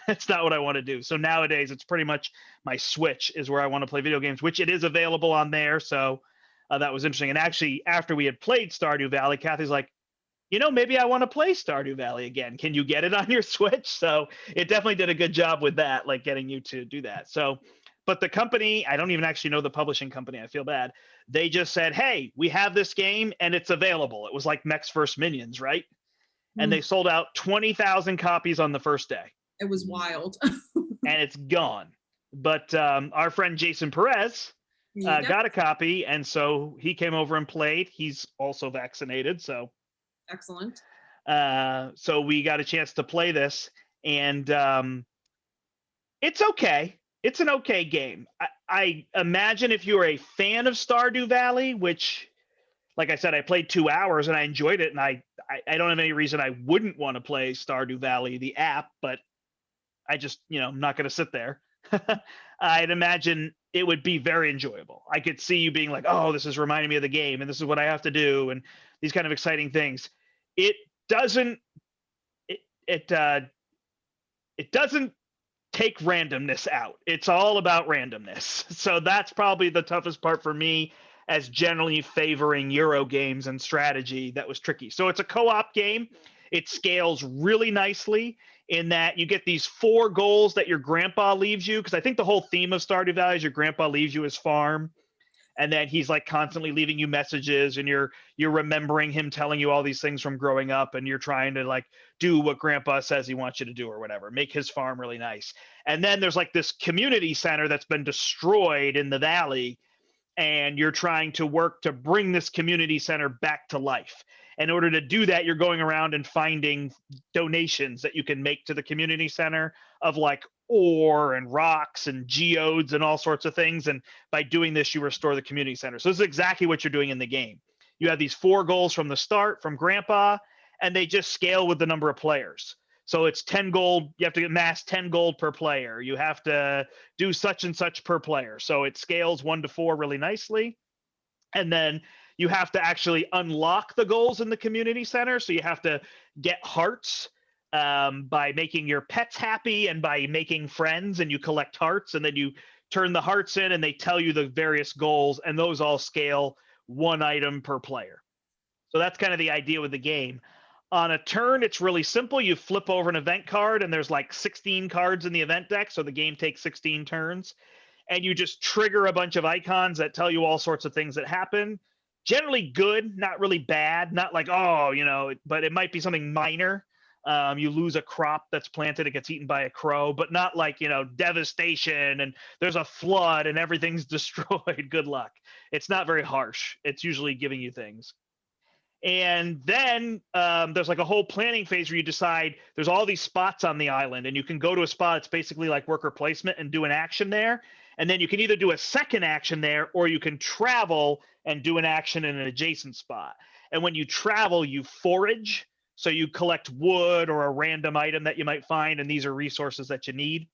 that's not what I want to do. So nowadays, it's pretty much my Switch is where I want to play video games, which it is available on there. So that was interesting. And actually, after we had played Stardew Valley, Kathy's like, you know, maybe I want to play Stardew Valley again. Can you get it on your Switch? So it definitely did a good job with that, like getting you to do that. So, but the company, I don't even actually know the publishing company. I feel bad. They just said, hey, we have this game and it's available. It was like Mechs vs. Minions, right? And they sold out 20,000 copies on the first day.
It was wild.
And it's gone. But our friend Jason Perez got a copy. And so he came over and played. He's also vaccinated. So
excellent.
So we got a chance to play this. And it's okay. It's an okay game. I imagine if you're a fan of Stardew Valley, which, like I said, I played 2 hours and I enjoyed it. And I don't have any reason I wouldn't want to play Stardew Valley, the app, but I just, I'm not going to sit there. I'd imagine it would be very enjoyable. I could see you being like, oh, this is reminding me of the game and this is what I have to do. And these kind of exciting things. It doesn't take randomness out. It's all about randomness. So that's probably the toughest part for me, as generally favoring Euro games and strategy. That was tricky. So it's a co-op game. It scales really nicely in that you get these 4 goals that your grandpa leaves you. Because I think the whole theme of Stardew Valley is your grandpa leaves you his farm. And then he's like constantly leaving you messages, and you're remembering him telling you all these things from growing up, and you're trying to like do what grandpa says he wants you to do or whatever, make his farm really nice. And then there's like this community center that's been destroyed in the valley, and you're trying to work to bring this community center back to life. In order to do that, you're going around and finding donations that you can make to the community center of like ore and rocks and geodes and all sorts of things. And by doing this, you restore the community center. So this is exactly what you're doing in the game. You have these 4 goals from the start from grandpa, and they just scale with the number of players. So it's 10 gold. You have to amass 10 gold per player. You have to do such and such per player. So it scales 1 to 4 really nicely. And then you have to actually unlock the goals in the community center. So you have to get hearts by making your pets happy and by making friends, and you collect hearts, and then you turn the hearts in and they tell you the various goals, and those all scale 1 item per player. So that's kind of the idea with the game. On a turn, it's really simple. You flip over an event card, and there's like 16 cards in the event deck. So the game takes 16 turns, and you just trigger a bunch of icons that tell you all sorts of things that happen. Generally good, not really bad, not like, but it might be something minor. You lose a crop that's planted, it gets eaten by a crow, but not like, devastation and there's a flood and everything's destroyed. Good luck. It's not very harsh. It's usually giving you things. And then there's like a whole planning phase where you decide there's all these spots on the island, and you can go to a spot. It's basically like worker placement and do an action there. And then you can either do a second action there, or you can travel and do an action in an adjacent spot. And when you travel, you forage. So you collect wood or a random item that you might find, and these are resources that you need.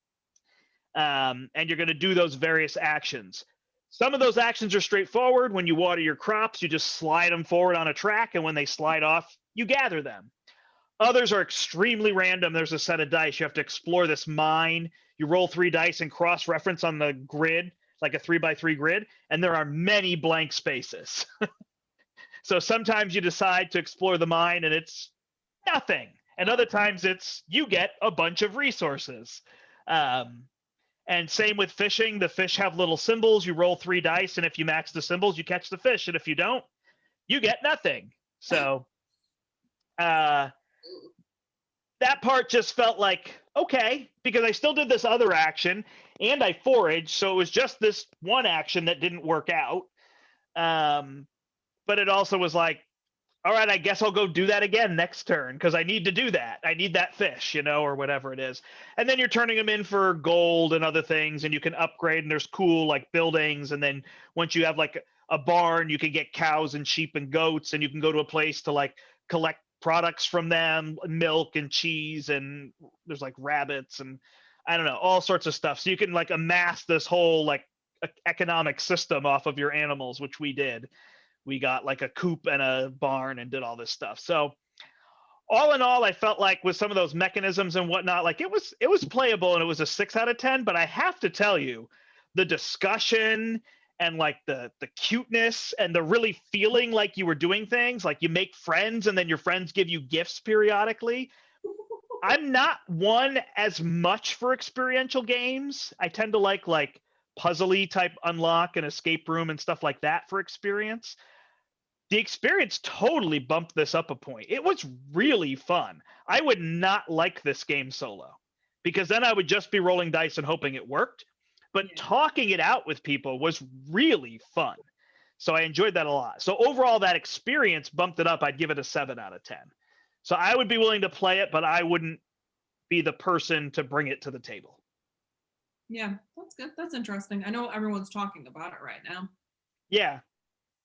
And you're going to do those various actions. Some of those actions are straightforward. When you water your crops, you just slide them forward on a track, and when they slide off, you gather them. Others are extremely random. There's a set of dice. You have to explore this mine. You roll 3 dice and cross-reference on the grid, like a 3x3 grid, and there are many blank spaces. So sometimes you decide to explore the mine and it's nothing. And other times it's you get a bunch of resources. And same with fishing. The fish have little symbols. You roll 3 dice, and if you max the symbols, you catch the fish. And if you don't, you get nothing. So that part just felt like, okay, because I still did this other action and I foraged. So it was just this one action that didn't work out. But it also was like, all right, I guess I'll go do that again next turn because I need to do that. I need that fish, or whatever it is. And then you're turning them in for gold and other things, and you can upgrade, and there's cool like buildings. And then once you have like a barn, you can get cows and sheep and goats, and you can go to a place to like collect products from them, milk and cheese, and there's like rabbits and I don't know, all sorts of stuff. So you can like amass this whole like economic system off of your animals, which we did. We got like a coop and a barn and did all this stuff. So all in all, I felt like with some of those mechanisms and whatnot, like it was playable, and it was a 6 out of 10. But I have to tell you, the discussion and like the cuteness and the really feeling like you were doing things, like you make friends and then your friends give you gifts periodically. I'm not one as much for experiential games. I tend to like puzzly type unlock and escape room and stuff like that for experience. The experience totally bumped this up a point. It was really fun. I would not like this game solo because then I would just be rolling dice and hoping it worked. But talking it out with people was really fun. So I enjoyed that a lot. So overall, that experience bumped it up. I'd give it a 7 out of 10. So I would be willing to play it, but I wouldn't be the person to bring it to the table.
Yeah, that's good. That's interesting. I know everyone's talking about it right now.
Yeah.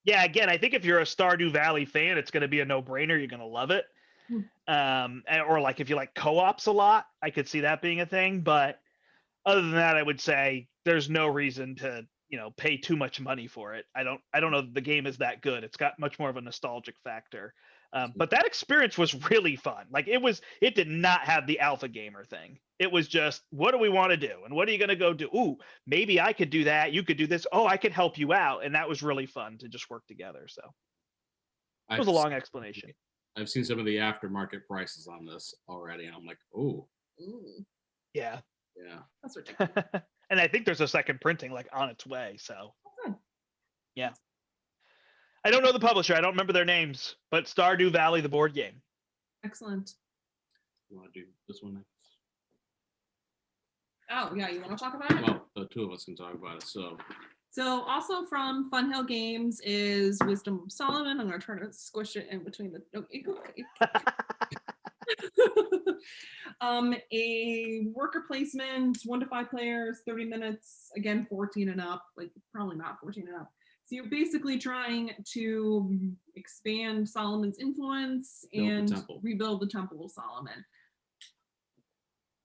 Yeah, again, I think if you're a Stardew Valley fan, it's going to be a no-brainer. You're going to love it. Or like if you like co-ops a lot, I could see that being a thing. But other than that, I would say there's no reason to, pay too much money for it. I don't know that the game is that good. It's got much more of a nostalgic factor. But that experience was really fun. Like it did not have the alpha gamer thing. It was just, what do we want to do? And what are you going to go do? Ooh, maybe I could do that. You could do this. Oh, I could help you out. And that was really fun to just work together. So it was a long explanation.
I've seen some of the aftermarket prices on this already. And I'm like, oh.
Yeah.
Yeah.
That's ridiculous.
And I think there's a second printing like on its way. So yeah. I don't know the publisher. I don't remember their names, but Stardew Valley, the board game.
Excellent.
You want to do this one next?
Oh, yeah. You want to talk about it?
Well, the two of us can talk about it. So
also from Fun Hill Games is Wisdom of Solomon. I'm going to try to squish it in between the... a worker placement, 1 to 5 players, 30 minutes, again, 14 and up, like probably not 14 and up. So you're basically trying to expand Solomon's influence and rebuild the Temple of Solomon.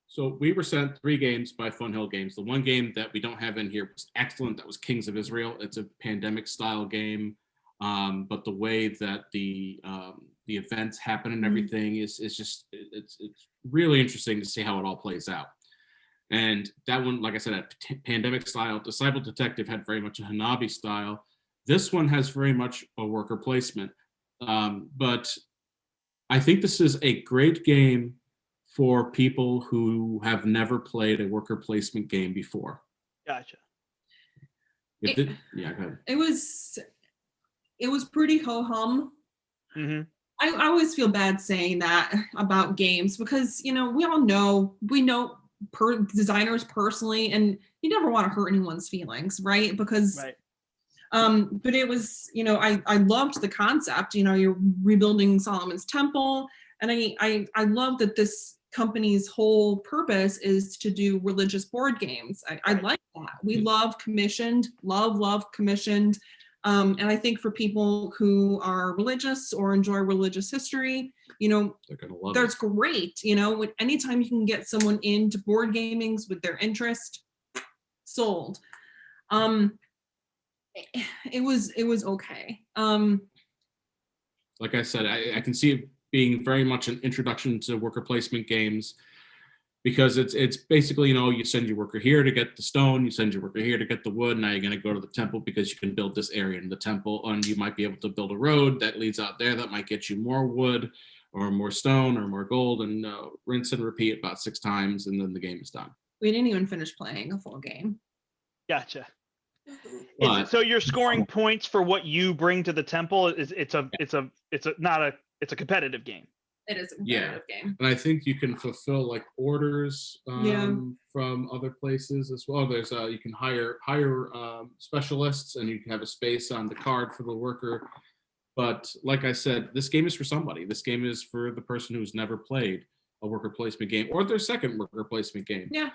So we were sent 3 games by Fun Hill Games. The one game that we don't have in here was excellent. That was Kings of Israel. It's a pandemic style game. But the way that the events happen and everything is just it's really interesting to see how it all plays out. And that one, like I said, a pandemic style. Disciple Detective had very much a Hanabi style. This one has very much a worker placement. But I think this is a great game for people who have never played a worker placement game before.
Gotcha.
Yeah, go ahead.
It was pretty ho-hum.
Mm-hmm.
I always feel bad saying that about games because, we know designers personally, and you never want to hurt anyone's feelings, right? Because,
right.
But it was, I loved the concept, you're rebuilding Solomon's temple. And I love that this company's whole purpose is to do religious board games. I like that. We love commissioned, love commissioned. And I think for people who are religious or enjoy religious history,
They're gonna love
that's
it.
great. Anytime you can get someone into board gamings with their interest, sold. It was okay.
Like I said, I can see it being very much an introduction to worker placement games, because it's basically, you send your worker here to get the stone, you send your worker here to get the wood. Now you're going to go to the temple because you can build this area in the temple, and you might be able to build a road that leads out there that might get you more wood or more stone or more gold, and rinse and repeat about 6 times, and then the game is done.
We didn't even finish playing a full game.
Gotcha.
But,
so you're scoring points for what you bring to the temple? It's a competitive game.
It is a competitive game.
And I think you can fulfill like orders from other places as well. There's you can hire specialists, and you can have a space on the card for the worker. But like I said, this game is for somebody. This game is for the person who's never played a worker placement game, or their second worker placement game.
Yeah.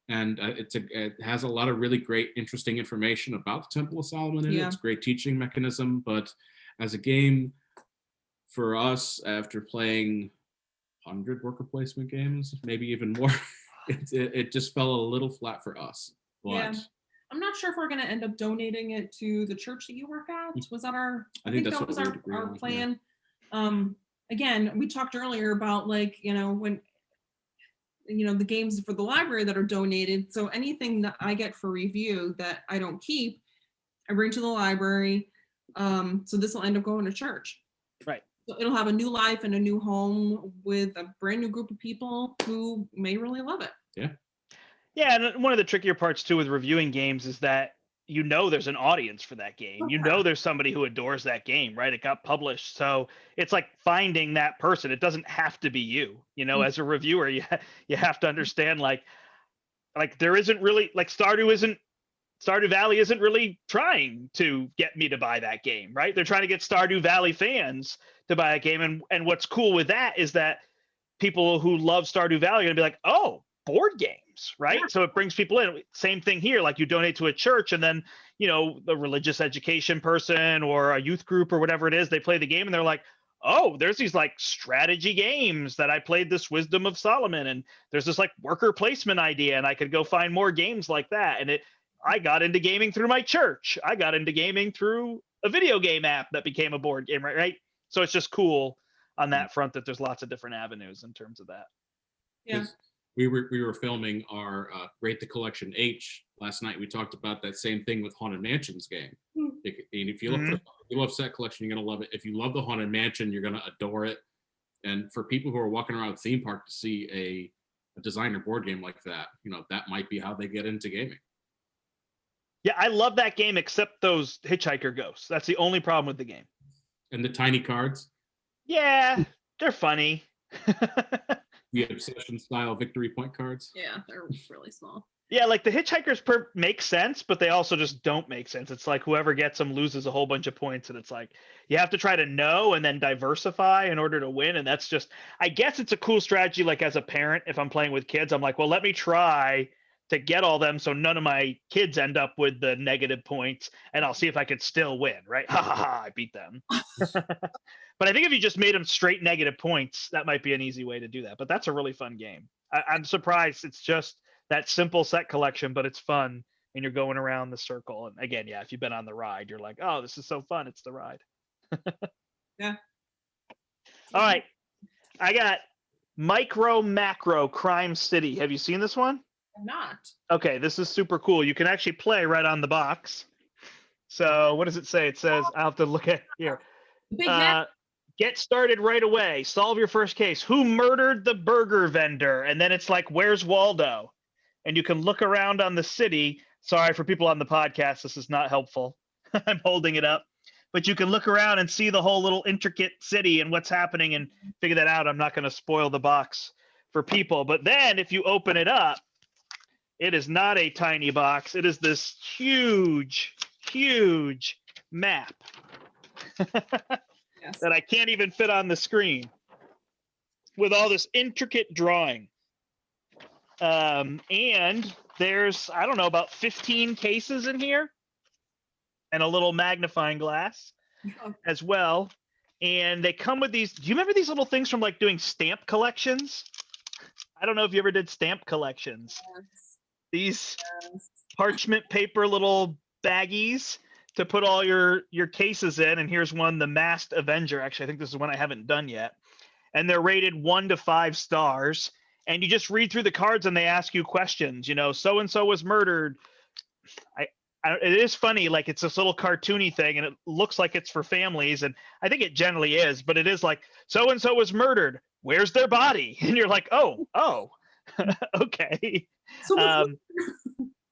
And it has a lot of really great, interesting information about the Temple of Solomon in it. It's a great teaching mechanism, but as a game, for us, after playing 100 worker placement games, maybe even more, it just fell a little flat for us. But
I'm not sure if we're going to end up donating it to the church that you work at. Was that our?
I think
that was our plan. Yeah. Again, we talked earlier about when the games for the library that are donated. So anything that I get for review that I don't keep, I bring to the library. So this will end up going to church.
Right.
So it'll have a new life and a new home with a brand new group of people who may really love it.
Yeah.
Yeah, and one of the trickier parts too with reviewing games is that there's an audience for that game. There's somebody who adores that game, right? It got published. So it's like finding that person. It doesn't have to be you. As a reviewer, you have to understand like there isn't really like Stardew Valley isn't really trying to get me to buy that game, right? They're trying to get Stardew Valley fans to buy a game. And what's cool with that is that people who love Stardew Valley are gonna be like, oh, board games, right? Yeah. So it brings people in. Same thing here, like you donate to a church, and then the religious education person or a youth group or whatever it is, they play the game and they're like, oh, there's these like strategy games that I played this Wisdom of Solomon, and there's this like worker placement idea, and I could go find more games like that. And I got into gaming through my church. I got into gaming through a video game app that became a board game, right? So it's just cool on that front that there's lots of different avenues in terms of that.
Yeah.
We were filming our Rate the Collection H last night. We talked about that same thing with Haunted Mansion's game. And if you love set collection, you're gonna love it. If you love the Haunted Mansion, you're gonna adore it. And for people who are walking around the theme park to see a designer board game like that, that might be how they get into gaming.
Yeah, I love that game except those hitchhiker ghosts. That's the only problem with the game.
And the tiny cards.
Yeah, they're funny.
The obsession style victory point cards.
Yeah, they're really small.
Yeah, like the hitchhikers make sense, but they also just don't make sense. It's like whoever gets them loses a whole bunch of points, and it's like you have to try to know and then diversify in order to win. And that's just, I guess it's a cool strategy. Like as a parent, if I'm playing with kids, I'm like, well, let me try to get all them so none of my kids end up with the negative points, and I'll see if I could still win, right? Ha ha ha, I beat them. But I think if you just made them straight negative points, that might be an easy way to do that. But that's a really fun game. I'm surprised it's just that simple set collection, but it's fun, and you're going around the circle. And again, yeah, if you've been on the ride, you're like, oh, this is so fun. It's the ride.
Yeah.
All right. I got Micro Macro Crime City. Have you seen this one?
I'm not.
Okay, this is super cool. You can actually play right on the box. So what does it say? It says, I'll have to look at here.
Big map.
Get started right away. Solve your first case. Who murdered the burger vendor? And then it's like, where's Waldo? And you can look around on the city. Sorry for people on the podcast, this is not helpful. I'm holding it up. But you can look around and see the whole little intricate city and what's happening and figure that out. I'm not going to spoil the box for people. But then if you open it up, it is not a tiny box. It is this huge, huge map.
Yes.
That I can't even fit on the screen with all this intricate drawing. And there's, I don't know, about 15 cases in here. and a little magnifying glass as well. And they come with these. Do you remember these little things from like doing stamp collections? I don't know if you ever did stamp collections.
Yes.
These
Yes.
parchment paper little baggies to put all your cases in. And here's one, the Masked Avenger. Actually, I think this is one I haven't done yet. And they're rated 1 to 5 stars. And you just read through the cards and they ask you questions. You know, so and so was murdered. It is funny, like it's this little cartoony thing, and it looks like it's for families, and I think it generally is, but it is like so and so was murdered. Where's their body? And you're like, oh, okay.
So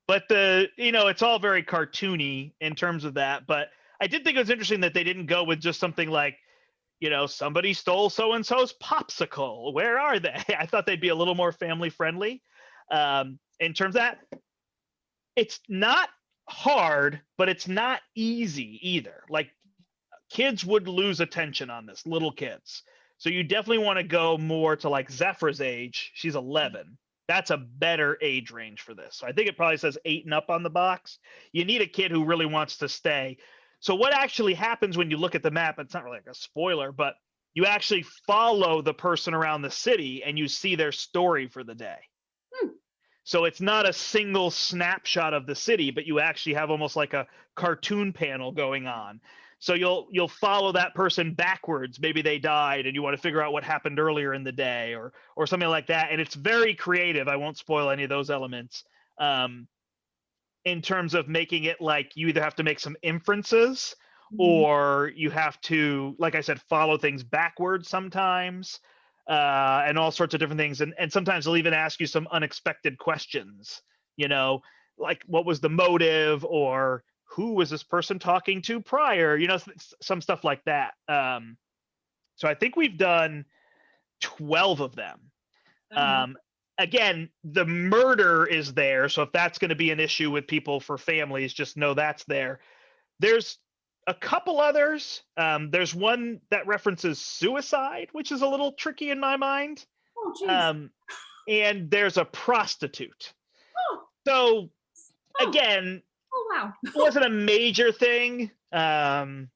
But it's all very cartoony in terms of that. But I did think it was interesting that they didn't go with just something like, somebody stole so and so's popsicle. Where are they? I thought they'd be a little more family friendly. In terms of that, it's not hard, but it's not easy either. Like kids would lose attention on this, little kids. So you definitely want to go more to like Zephyr's age. She's 11. That's a better age range for this. So I think it probably says 8 and up on the box. You need a kid who really wants to stay. So what actually happens when you look at the map, it's not really like a spoiler, but you actually follow the person around the city and you see their story for the day. So it's not a single snapshot of the city, but you actually have almost like a cartoon panel going on. So you'll follow that person backwards. Maybe they died and you want to figure out what happened earlier in the day or something like that. And it's very creative. I won't spoil any of those elements in terms of making it like you either have to make some inferences or you have to, like I said, follow things backwards sometimes. And all sorts of different things. And sometimes they'll even ask you some unexpected questions, like what was the motive or who was this person talking to prior, some stuff like that. So I think we've done 12 of them. Again, the murder is there. So if that's going to be an issue with people for families, just know that's there. There's a couple others. There's one that references suicide, which is a little tricky in my mind.
Oh, geez.
And there's a prostitute.
Oh.
So again,
wow.
it wasn't a major thing, but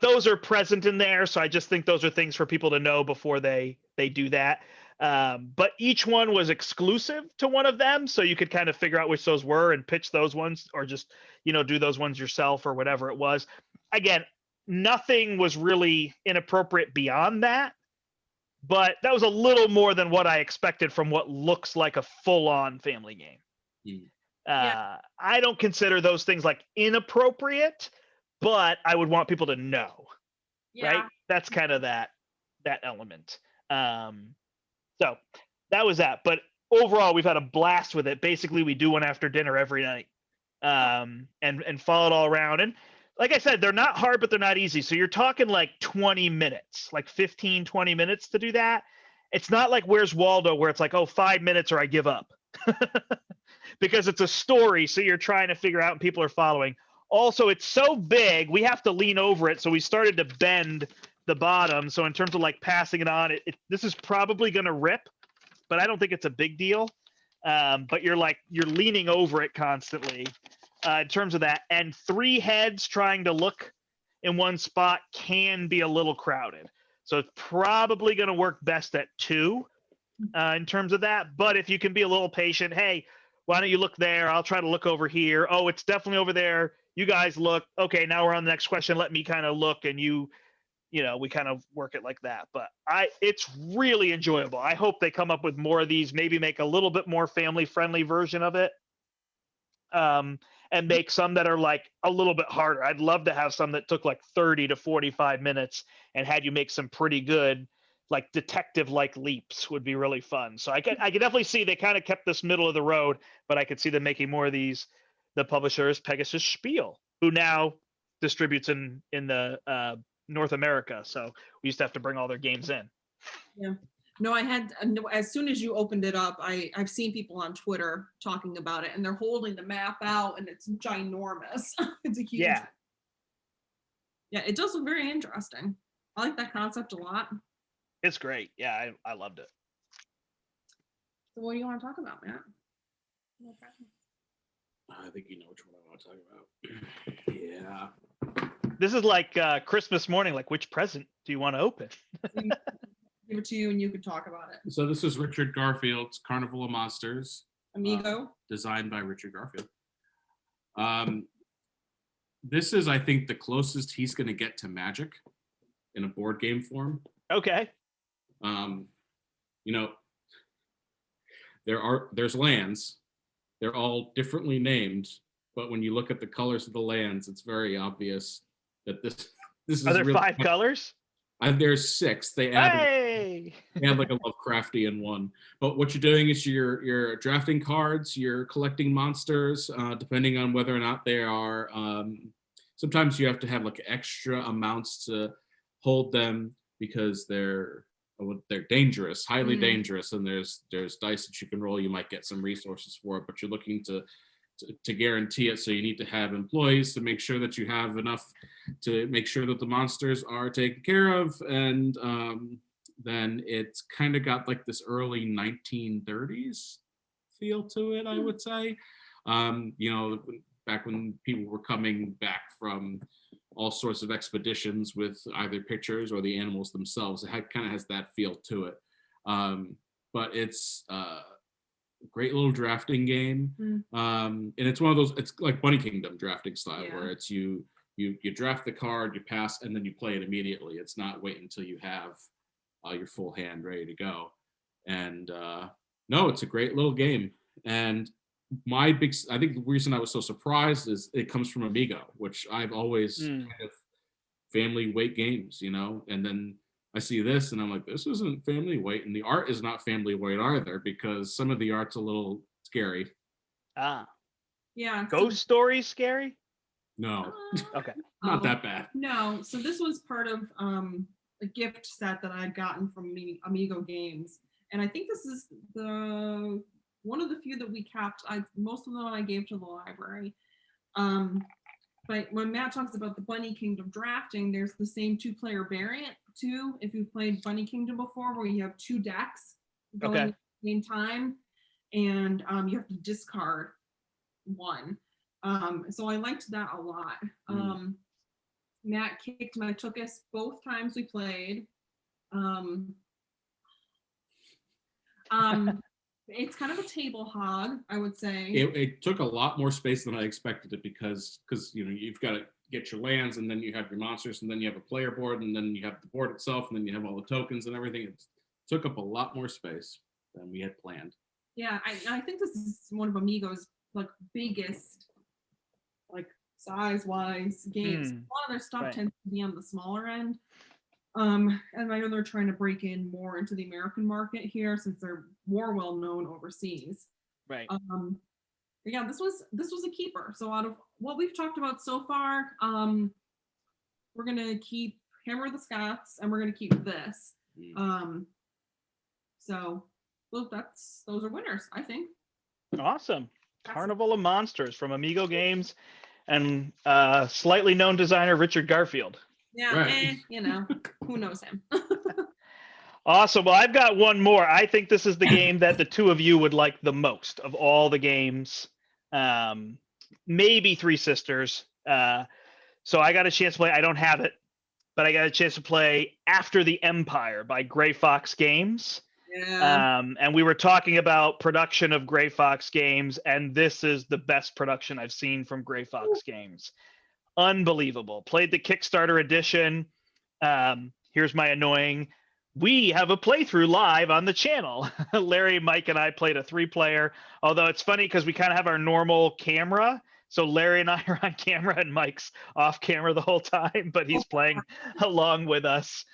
those are present in there. So I just think those are things for people to know before they do that. But each one was exclusive to one of them, so you could kind of figure out which those were and pitch those ones, or just do those ones yourself or whatever it was. Again, nothing was really inappropriate beyond that, but that was a little more than what I expected from what looks like a full-on family game. I don't consider those things like inappropriate, but I would want people to know, right? That's kind of that element. So that was that. But overall, we've had a blast with it. Basically, we do one after dinner every night, and follow it all around. And like I said, they're not hard, but they're not easy. So you're talking like 20 minutes, like 15, 20 minutes to do that. It's not like Where's Waldo, where it's like, 5 minutes or I give up. Because it's a story, so you're trying to figure out and people are following. Also, it's so big, we have to lean over it. So we started to bend the bottom. So in terms of like passing it on, this is probably going to rip, but I don't think it's a big deal. But you're leaning over it constantly in terms of that. And 3 heads trying to look in one spot can be a little crowded. So it's probably going to work best at 2 in terms of that. But if you can be a little patient, hey, why don't you look there? I'll try to look over here. Oh, it's definitely over there. You guys look. Okay, now we're on the next question. Let me kind of look, and we kind of work it like that. But it's really enjoyable. I hope they come up with more of these, maybe make a little bit more family-friendly version of it, and make some that are like a little bit harder. I'd love to have some that took like 30 to 45 minutes and had you make some pretty good, like detective-like leaps would be really fun. So I could definitely see they kind of kept this middle of the road, but I could see them making more of these. The publisher is Pegasus Spiel, who now distributes in the North America. So we used to have to bring all their games in.
Yeah. No, as soon as you opened it up, I've seen people on Twitter talking about it, and they're holding the map out, and it's ginormous. It's a huge.
Yeah.
Yeah, it does look very interesting. I like that concept a lot.
It's great. Yeah, I loved it.
So what do you want to talk about, Matt?
I think you know which one I want to talk about. Yeah.
This is like Christmas morning. Like, which present do you want to open?
Give it to you and you can talk about it.
So this is Richard Garfield's Carnival of Monsters.
Amigo.
Designed by Richard Garfield. This is, I think, the closest he's going to get to Magic in a board game form.
Okay.
You know, there's lands. They're all differently named, but when you look at the colors of the lands, it's very obvious that this is.
Are there
really
5 colors?
There's 6. They add like a Lovecraftian one. But what you're doing is you're drafting cards, you're collecting monsters, depending on whether or not they are. Sometimes you have to have like extra amounts to hold them because they're dangerous, highly dangerous, and there's dice that you can roll. You might get some resources for it, but you're looking to guarantee it. So you need to have employees to make sure that you have enough to make sure that the monsters are taken care of. And then it's kind of got like this early 1930s feel to it, I would say. You know, back when people were coming back from all sorts of expeditions with either pictures or the animals themselves. It kind of has that feel to it. But it's a great little drafting game. And it's one of those, it's like Bunny Kingdom drafting style, where it's you draft the card, you pass, and then you play it immediately. It's not wait until you have your full hand ready to go. And no, it's a great little game. And I think the reason I was so surprised is it comes from Amigo, which I've always kind of family weight games, you know, and then I see this and I'm like, this isn't family weight, and the art is not family weight either, because some of the art's a little scary.
Yeah.
Ghost stories scary?
No.
Okay.
Not that bad.
No. So this was part of a gift set that I'd gotten from Amigo Games. And I think this is one of the few that we kept. Most of them I gave to the library. But when Matt talks about the Bunny Kingdom drafting, there's the same 2-player variant too. If you've played Bunny Kingdom before, where you have 2 decks going at the same time, and you have to discard one. So I liked that a lot. Matt kicked my Tookus both times we played. It's kind of a table hog, I would say.
It took a lot more space than I expected it, because you know, you've got to get your lands, and then you have your monsters, and then you have a player board, and then you have the board itself, and then you have all the tokens and everything. It took up a lot more space than we had planned. Yeah,
I think this is one of Amigo's like biggest, like size-wise games. A lot of their stuff tends to be on the smaller end. And I know they're trying to break in more into the American market here, since they're more well known overseas.
Right.
Yeah, this was a keeper. So out of what we've talked about so far, we're gonna keep Hammer of the Scots, and we're gonna keep this. So well, those are winners, I think.
Awesome. Carnival of Monsters from Amigo Games and slightly known designer Richard Garfield.
Yeah, right. You know, who knows him?
Awesome. Well, I've got one more. I think this is the game that the two of you would like the most of all the games. Maybe Three Sisters. So I got a chance to play. I don't have it, but I got a chance to play After the Empire by Gray Fox Games.
Yeah.
And we were talking about production of Gray Fox Games, and this is the best production I've seen from Gray Fox Games. Unbelievable. Played the Kickstarter edition. Here's my annoying. We have a playthrough live on the channel. Larry, Mike, and I played a 3-player, although it's funny because we kind of have our normal camera. So Larry and I are on camera and Mike's off camera the whole time, but he's playing along with us.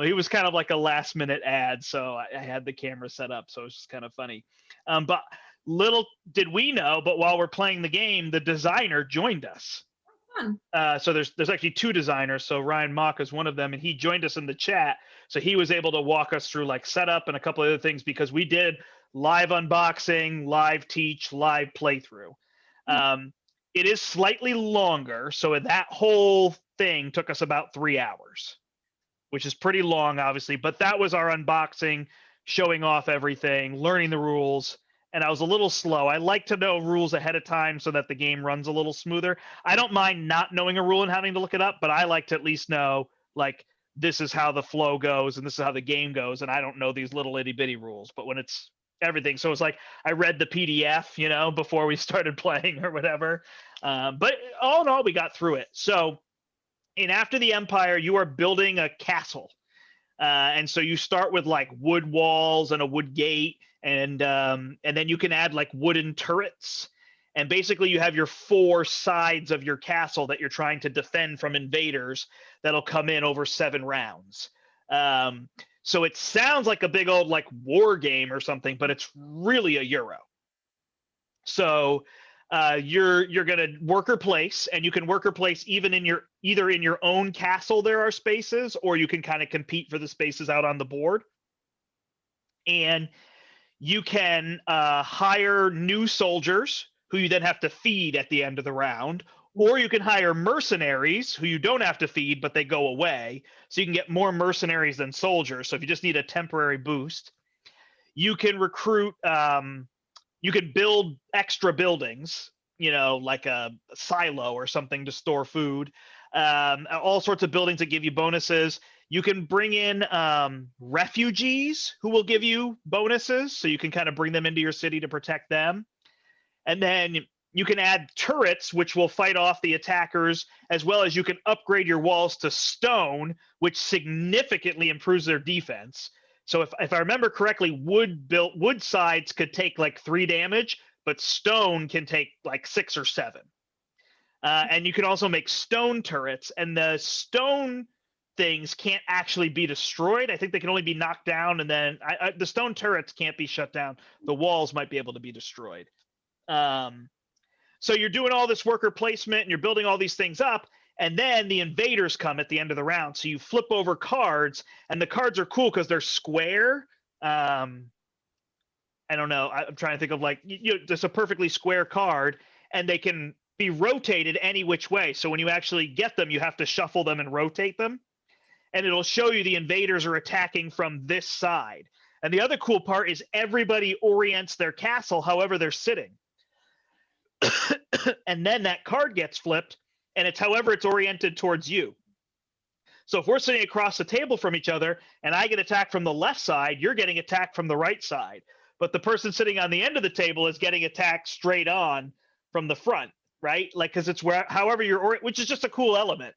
He was kind of like a last minute ad, so I had the camera set up, so it's just kind of funny. But little did we know, but while we're playing the game, the designer joined us. So there's actually 2 designers. So Ryan Mock is one of them, and he joined us in the chat. So he was able to walk us through like setup and a couple of other things, because we did live unboxing, live teach, live playthrough. It is slightly longer, so that whole thing took us about 3 hours, which is pretty long, obviously. But that was our unboxing, showing off everything, learning the rules, and I was a little slow. I like to know rules ahead of time so that the game runs a little smoother. I don't mind not knowing a rule and having to look it up, but I like to at least know, like, this is how the flow goes and this is how the game goes, and I don't know these little itty bitty rules. But when it's everything, so it's like I read the PDF, before we started playing or whatever. But all in all, we got through it. So in After the Empire, you are building a castle. And so you start with like wood walls and a wood gate, and then you can add like wooden turrets. And basically, you have your 4 sides of your castle that you're trying to defend from invaders that'll come in over 7 rounds. So it sounds like a big old like war game or something, but it's really a Euro. So you're gonna worker place, and you can worker place even either in your own castle there are spaces, or you can kind of compete for the spaces out on the board. And you can hire new soldiers who you then have to feed at the end of the round, or you can hire mercenaries who you don't have to feed, but they go away. So you can get more mercenaries than soldiers. So if you just need a temporary boost, you can recruit, you can build extra buildings, like a silo or something to store food, all sorts of buildings that give you bonuses. You can bring in refugees who will give you bonuses, so you can kind of bring them into your city to protect them. And then you can add turrets, which will fight off the attackers, as well as you can upgrade your walls to stone, which significantly improves their defense. So if I remember correctly, wood sides could take like 3 damage, but stone can take like 6 or 7. And you can also make stone turrets, and the stone things can't actually be destroyed. I think they can only be knocked down, and then the stone turrets can't be shut down. The walls might be able to be destroyed. So you're doing all this worker placement, and you're building all these things up, and then the invaders come at the end of the round. So you flip over cards, and the cards are cool because they're square. I don't know. I'm trying to think of like, just a perfectly square card, and they can be rotated any which way. So when you actually get them, you have to shuffle them and rotate them. And it'll show you the invaders are attacking from this side. And the other cool part is everybody orients their castle however they're sitting. And then that card gets flipped, and it's however it's oriented towards you. So if we're sitting across the table from each other and I get attacked from the left side, you're getting attacked from the right side. But the person sitting on the end of the table is getting attacked straight on from the front, right? Like, because it's however you're, which is just a cool element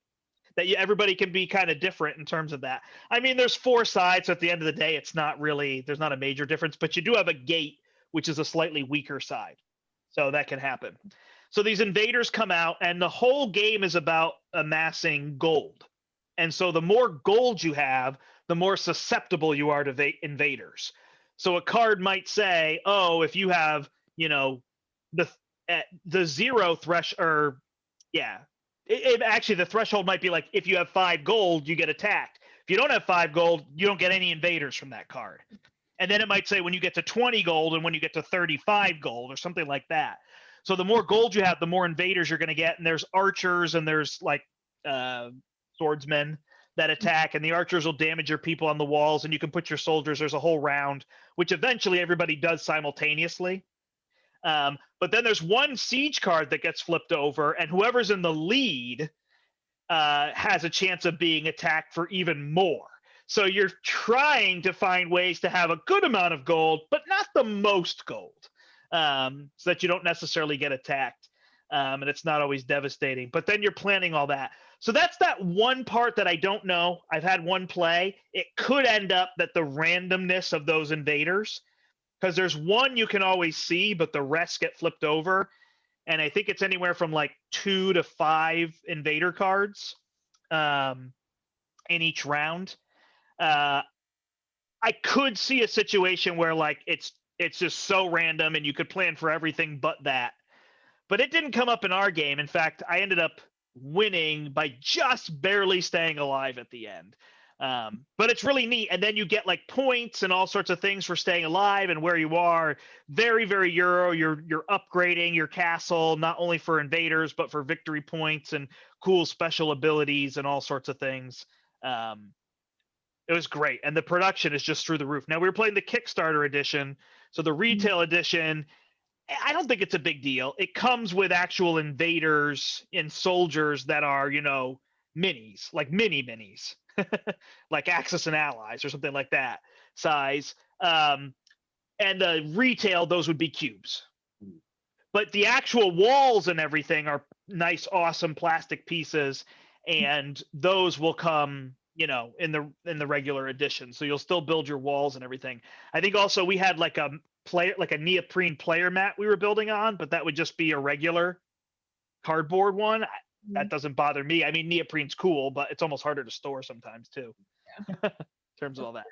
that everybody can be kind of different in terms of that. I mean, there's 4 sides, so at the end of the day, it's not really, there's not a major difference, but you do have a gate, which is a slightly weaker side. So that can happen. So these invaders come out, and the whole game is about amassing gold. And so the more gold you have, the more susceptible you are to invaders. So a card might say, oh, if you have, the 0 threshold, or actually the threshold might be like, if you have 5 gold, you get attacked. If you don't have 5 gold, you don't get any invaders from that card. And then it might say when you get to 20 gold and when you get to 35 gold or something like that. So the more gold you have, the more invaders you're going to get. And there's archers, and there's like swordsmen that attack, and the archers will damage your people on the walls, and you can put your soldiers. There's a whole round, which eventually everybody does simultaneously. But then there's one siege card that gets flipped over, and whoever's in the lead has a chance of being attacked for even more. So you're trying to find ways to have a good amount of gold, but not the most gold, so that you don't necessarily get attacked. And it's not always devastating. But then you're planning all that. So that's that one part that I don't know. I've had one play. It could end up that the randomness of those invaders, because there's one you can always see, but the rest get flipped over. And I think it's anywhere from like 2 to 5 invader cards in each round. I could see a situation where like it's just so random and you could plan for everything but that. But it didn't come up in our game. In fact, I ended up winning by just barely staying alive at the end. But it's really neat. And then you get like points and all sorts of things for staying alive and where you are. Very, very Euro. You're upgrading your castle, not only for invaders, but for victory points and cool special abilities and all sorts of things. It was great. And the production is just through the roof. Now, we were playing the Kickstarter edition, So the retail edition, I don't think it's a big deal. It comes with actual invaders and soldiers that are, minis, like mini minis, like Axis and Allies or something like that size. And the retail, those would be cubes. But the actual walls and everything are nice, awesome plastic pieces, and those will come, in the regular edition. So you'll still build your walls and everything. I think also we had like a neoprene player mat we were building on, but that would just be a regular cardboard one. That doesn't bother me. I mean, neoprene's cool, but it's almost harder to store sometimes too. In terms of all that.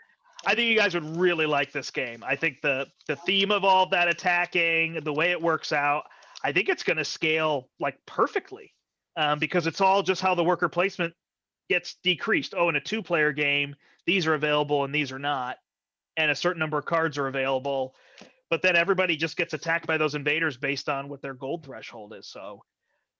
I think you guys would really like this game. I think the theme of all of that attacking, the way it works out, I think it's going to scale like perfectly, because it's all just how the worker placement gets decreased. Oh, in a 2-player game, these are available and these are not, and a certain number of cards are available, but then everybody just gets attacked by those invaders based on what their gold threshold is. So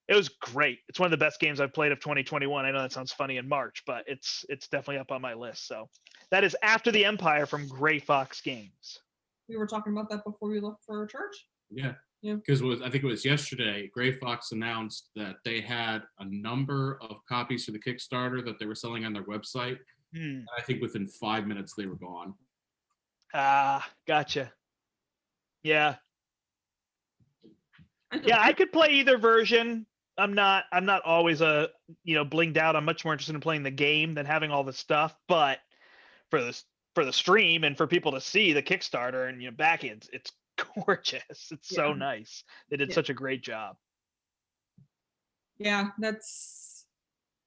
it was great. It's one of the best games I've played of 2021. I know that sounds funny in March, but it's definitely up on my list. So that is After the Empire from Gray Fox Games.
We were talking about that before we left for church.
Yeah.
Yeah.
Because I think it was yesterday, Gray Fox announced that they had a number of copies for the Kickstarter that they were selling on their website. And I think within 5 minutes they were gone.
Gotcha. Yeah. Yeah, I could play either version. I'm not always blinged out. I'm much more interested in playing the game than having all the stuff. But for the stream and for people to see the Kickstarter and back ends, it's gorgeous. It's so nice. They did such a great job.
Yeah, that's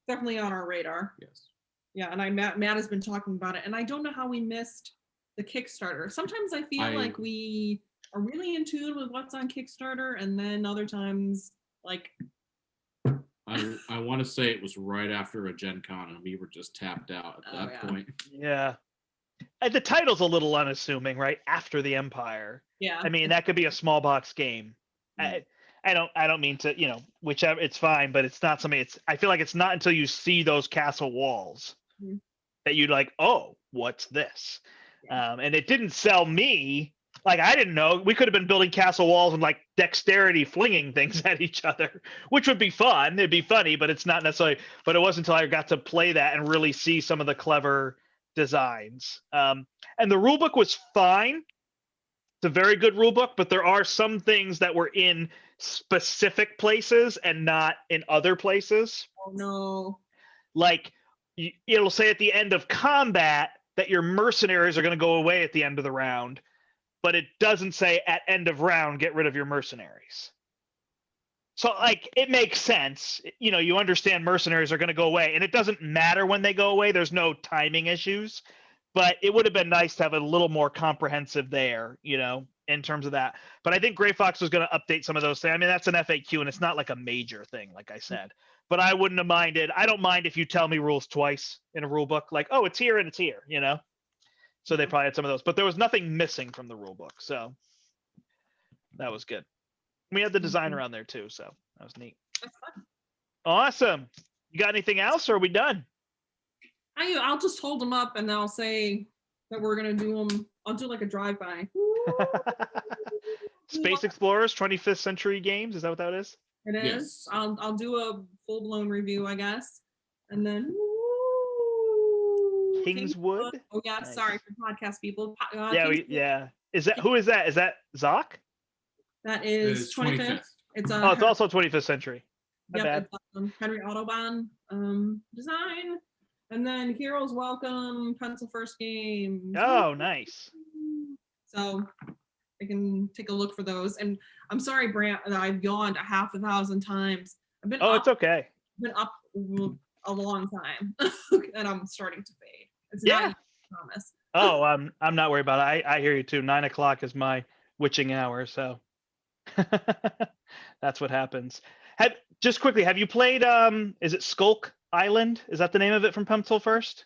definitely on our radar.
Yes.
Yeah, and Matt has been talking about it, and I don't know how we missed the Kickstarter. Sometimes I feel like we are really in tune with what's on Kickstarter, and then other times, like,
I want to say it was right after a Gen Con, and we were just tapped out at that point.
Yeah. The title's a little unassuming, right? After the Empire.
Yeah.
I mean, that could be a small box game. I don't mean to, whichever, it's fine, but it's not something. I feel like it's not until you see those castle walls that you'd like, oh, what's this? Yeah. And it didn't sell me. Like, I didn't know. We could have been building castle walls and like dexterity flinging things at each other, which would be fun. It'd be funny, but it's not necessarily. But it wasn't until I got to play that and really see some of the clever designs. And the rulebook was fine. It's a very good rulebook, but there are some things that were in specific places and not in other places.
Oh no!
Like, it'll say at the end of combat that your mercenaries are going to go away at the end of the round, but it doesn't say at end of round, get rid of your mercenaries. So, like, it makes sense. You understand mercenaries are going to go away, and it doesn't matter when they go away. There's no timing issues, but it would have been nice to have a little more comprehensive there, in terms of that. But I think Gray Fox was going to update some of those things. I mean, that's an FAQ, and it's not like a major thing, like I said. But I wouldn't have minded. I don't mind if you tell me rules twice in a rule book, like, oh, it's here and it's here, So they probably had some of those, but there was nothing missing from the rule book, so that was good. We had the design around there too, so that was neat.
That's fun.
Awesome. You got anything else, or are we done?
I'll just hold them up and I'll say that we're gonna do them. I'll do like a drive-by.
Space Explorers 25th Century Games, is that what that is?
It is. Yes. I'll do a full-blown review, I guess, and then
Kingswood.
Oh yeah, nice. Sorry for podcast people.
Yeah. Who is that? Is that Zoc?
That is 25th.
It's also 25th Century.
Yep, it's Henry Autobahn design, and then Heroes Welcome, Pencil First Games.
Oh, nice.
So I can take a look for those. And I'm sorry, Brandt, that I've yawned 1,000 times.
It's okay.
I've been up a long time, and I'm starting to fade. It's
not,
I promise.
Oh, I'm not worried about it. I hear you too. 9 o'clock is my witching hour, so that's what happens. Just quickly, have you played is it Skulk Island? Is that the name of it from Pencil First?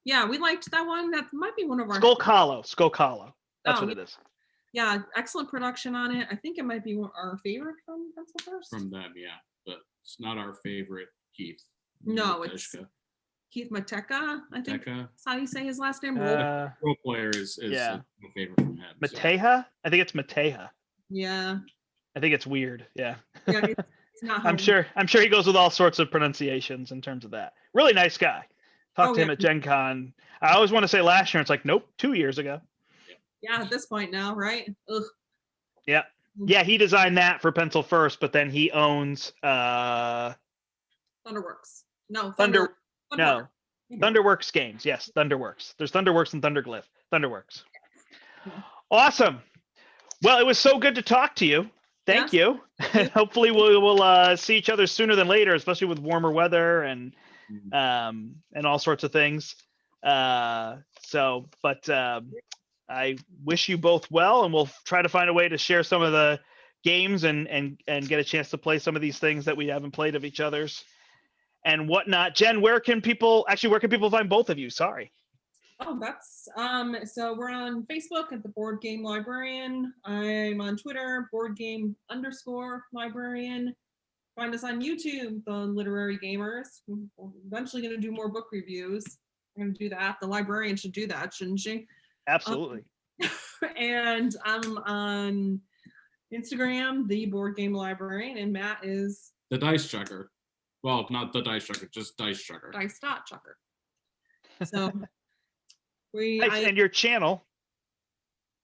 Yeah, we liked that one. That might be one of our
Skulk Hollow. That's what it is.
Yeah, excellent production on it. I think it might be our favorite from Pencil First.
From them, yeah, but it's not our favorite, Keith.
No, it's Keith Mateka, I think
Becca.
that's how you say his last name.
Role player is
yeah.
my favorite from him. so.
Mateja? I think it's Mateja.
Yeah.
I think it's weird. Yeah.
Yeah, it's not how
I'm sure he goes with all sorts of pronunciations in terms of that. Really nice guy. Talked to him at Gen Con. I always want to say last year. It's like, nope, 2 years ago.
Yeah, at this point now, right? Ugh.
Yeah. Yeah, he designed that for Pencil First, but then he owns
Thunderworks. No,
Thunderworks games. Yes, Thunderworks. There's Thunderworks and Thunderglyph. Thunderworks. Awesome. Well, it was so good to talk to you. Thank you. And hopefully we'll see each other sooner than later, especially with warmer weather and all sorts of things. I wish you both well, and we'll try to find a way to share some of the games and get a chance to play some of these things that we haven't played of each other's and whatnot. Jen, where can people find both of you? Sorry.
Oh, that's so we're on Facebook at the Board Game Librarian. I'm on Twitter, boardgame_librarian. Find us on YouTube, the Literary Gamers. We're eventually going to do more book reviews. We're going to do that. The librarian should do that, shouldn't she?
Absolutely.
And I'm on Instagram, the Board Game Librarian, and Matt is
the Dice Chucker. Well, not the Dice Chucker, just Dice Chucker.
Dice.chucker. So
and your channel.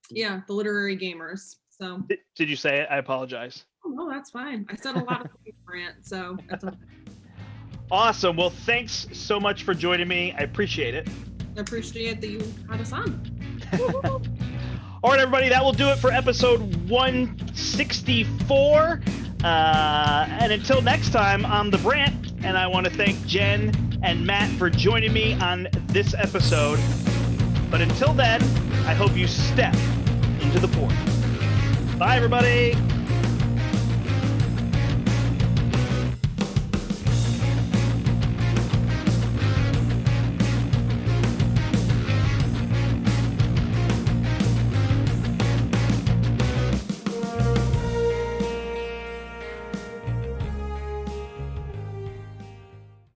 Yeah, the Literary Gamers. So
did you say it? I apologize.
Oh no, that's fine. I said a lot of things, Brandt, so that's okay.
Awesome. Well, thanks so much for joining me. I appreciate it.
I appreciate that you had us on.
All right, everybody, that will do it for episode 164. And until next time, I'm the Brandt, and I want to thank Jen and Matt for joining me on this episode. But until then, I hope you step into the portal. Bye, everybody.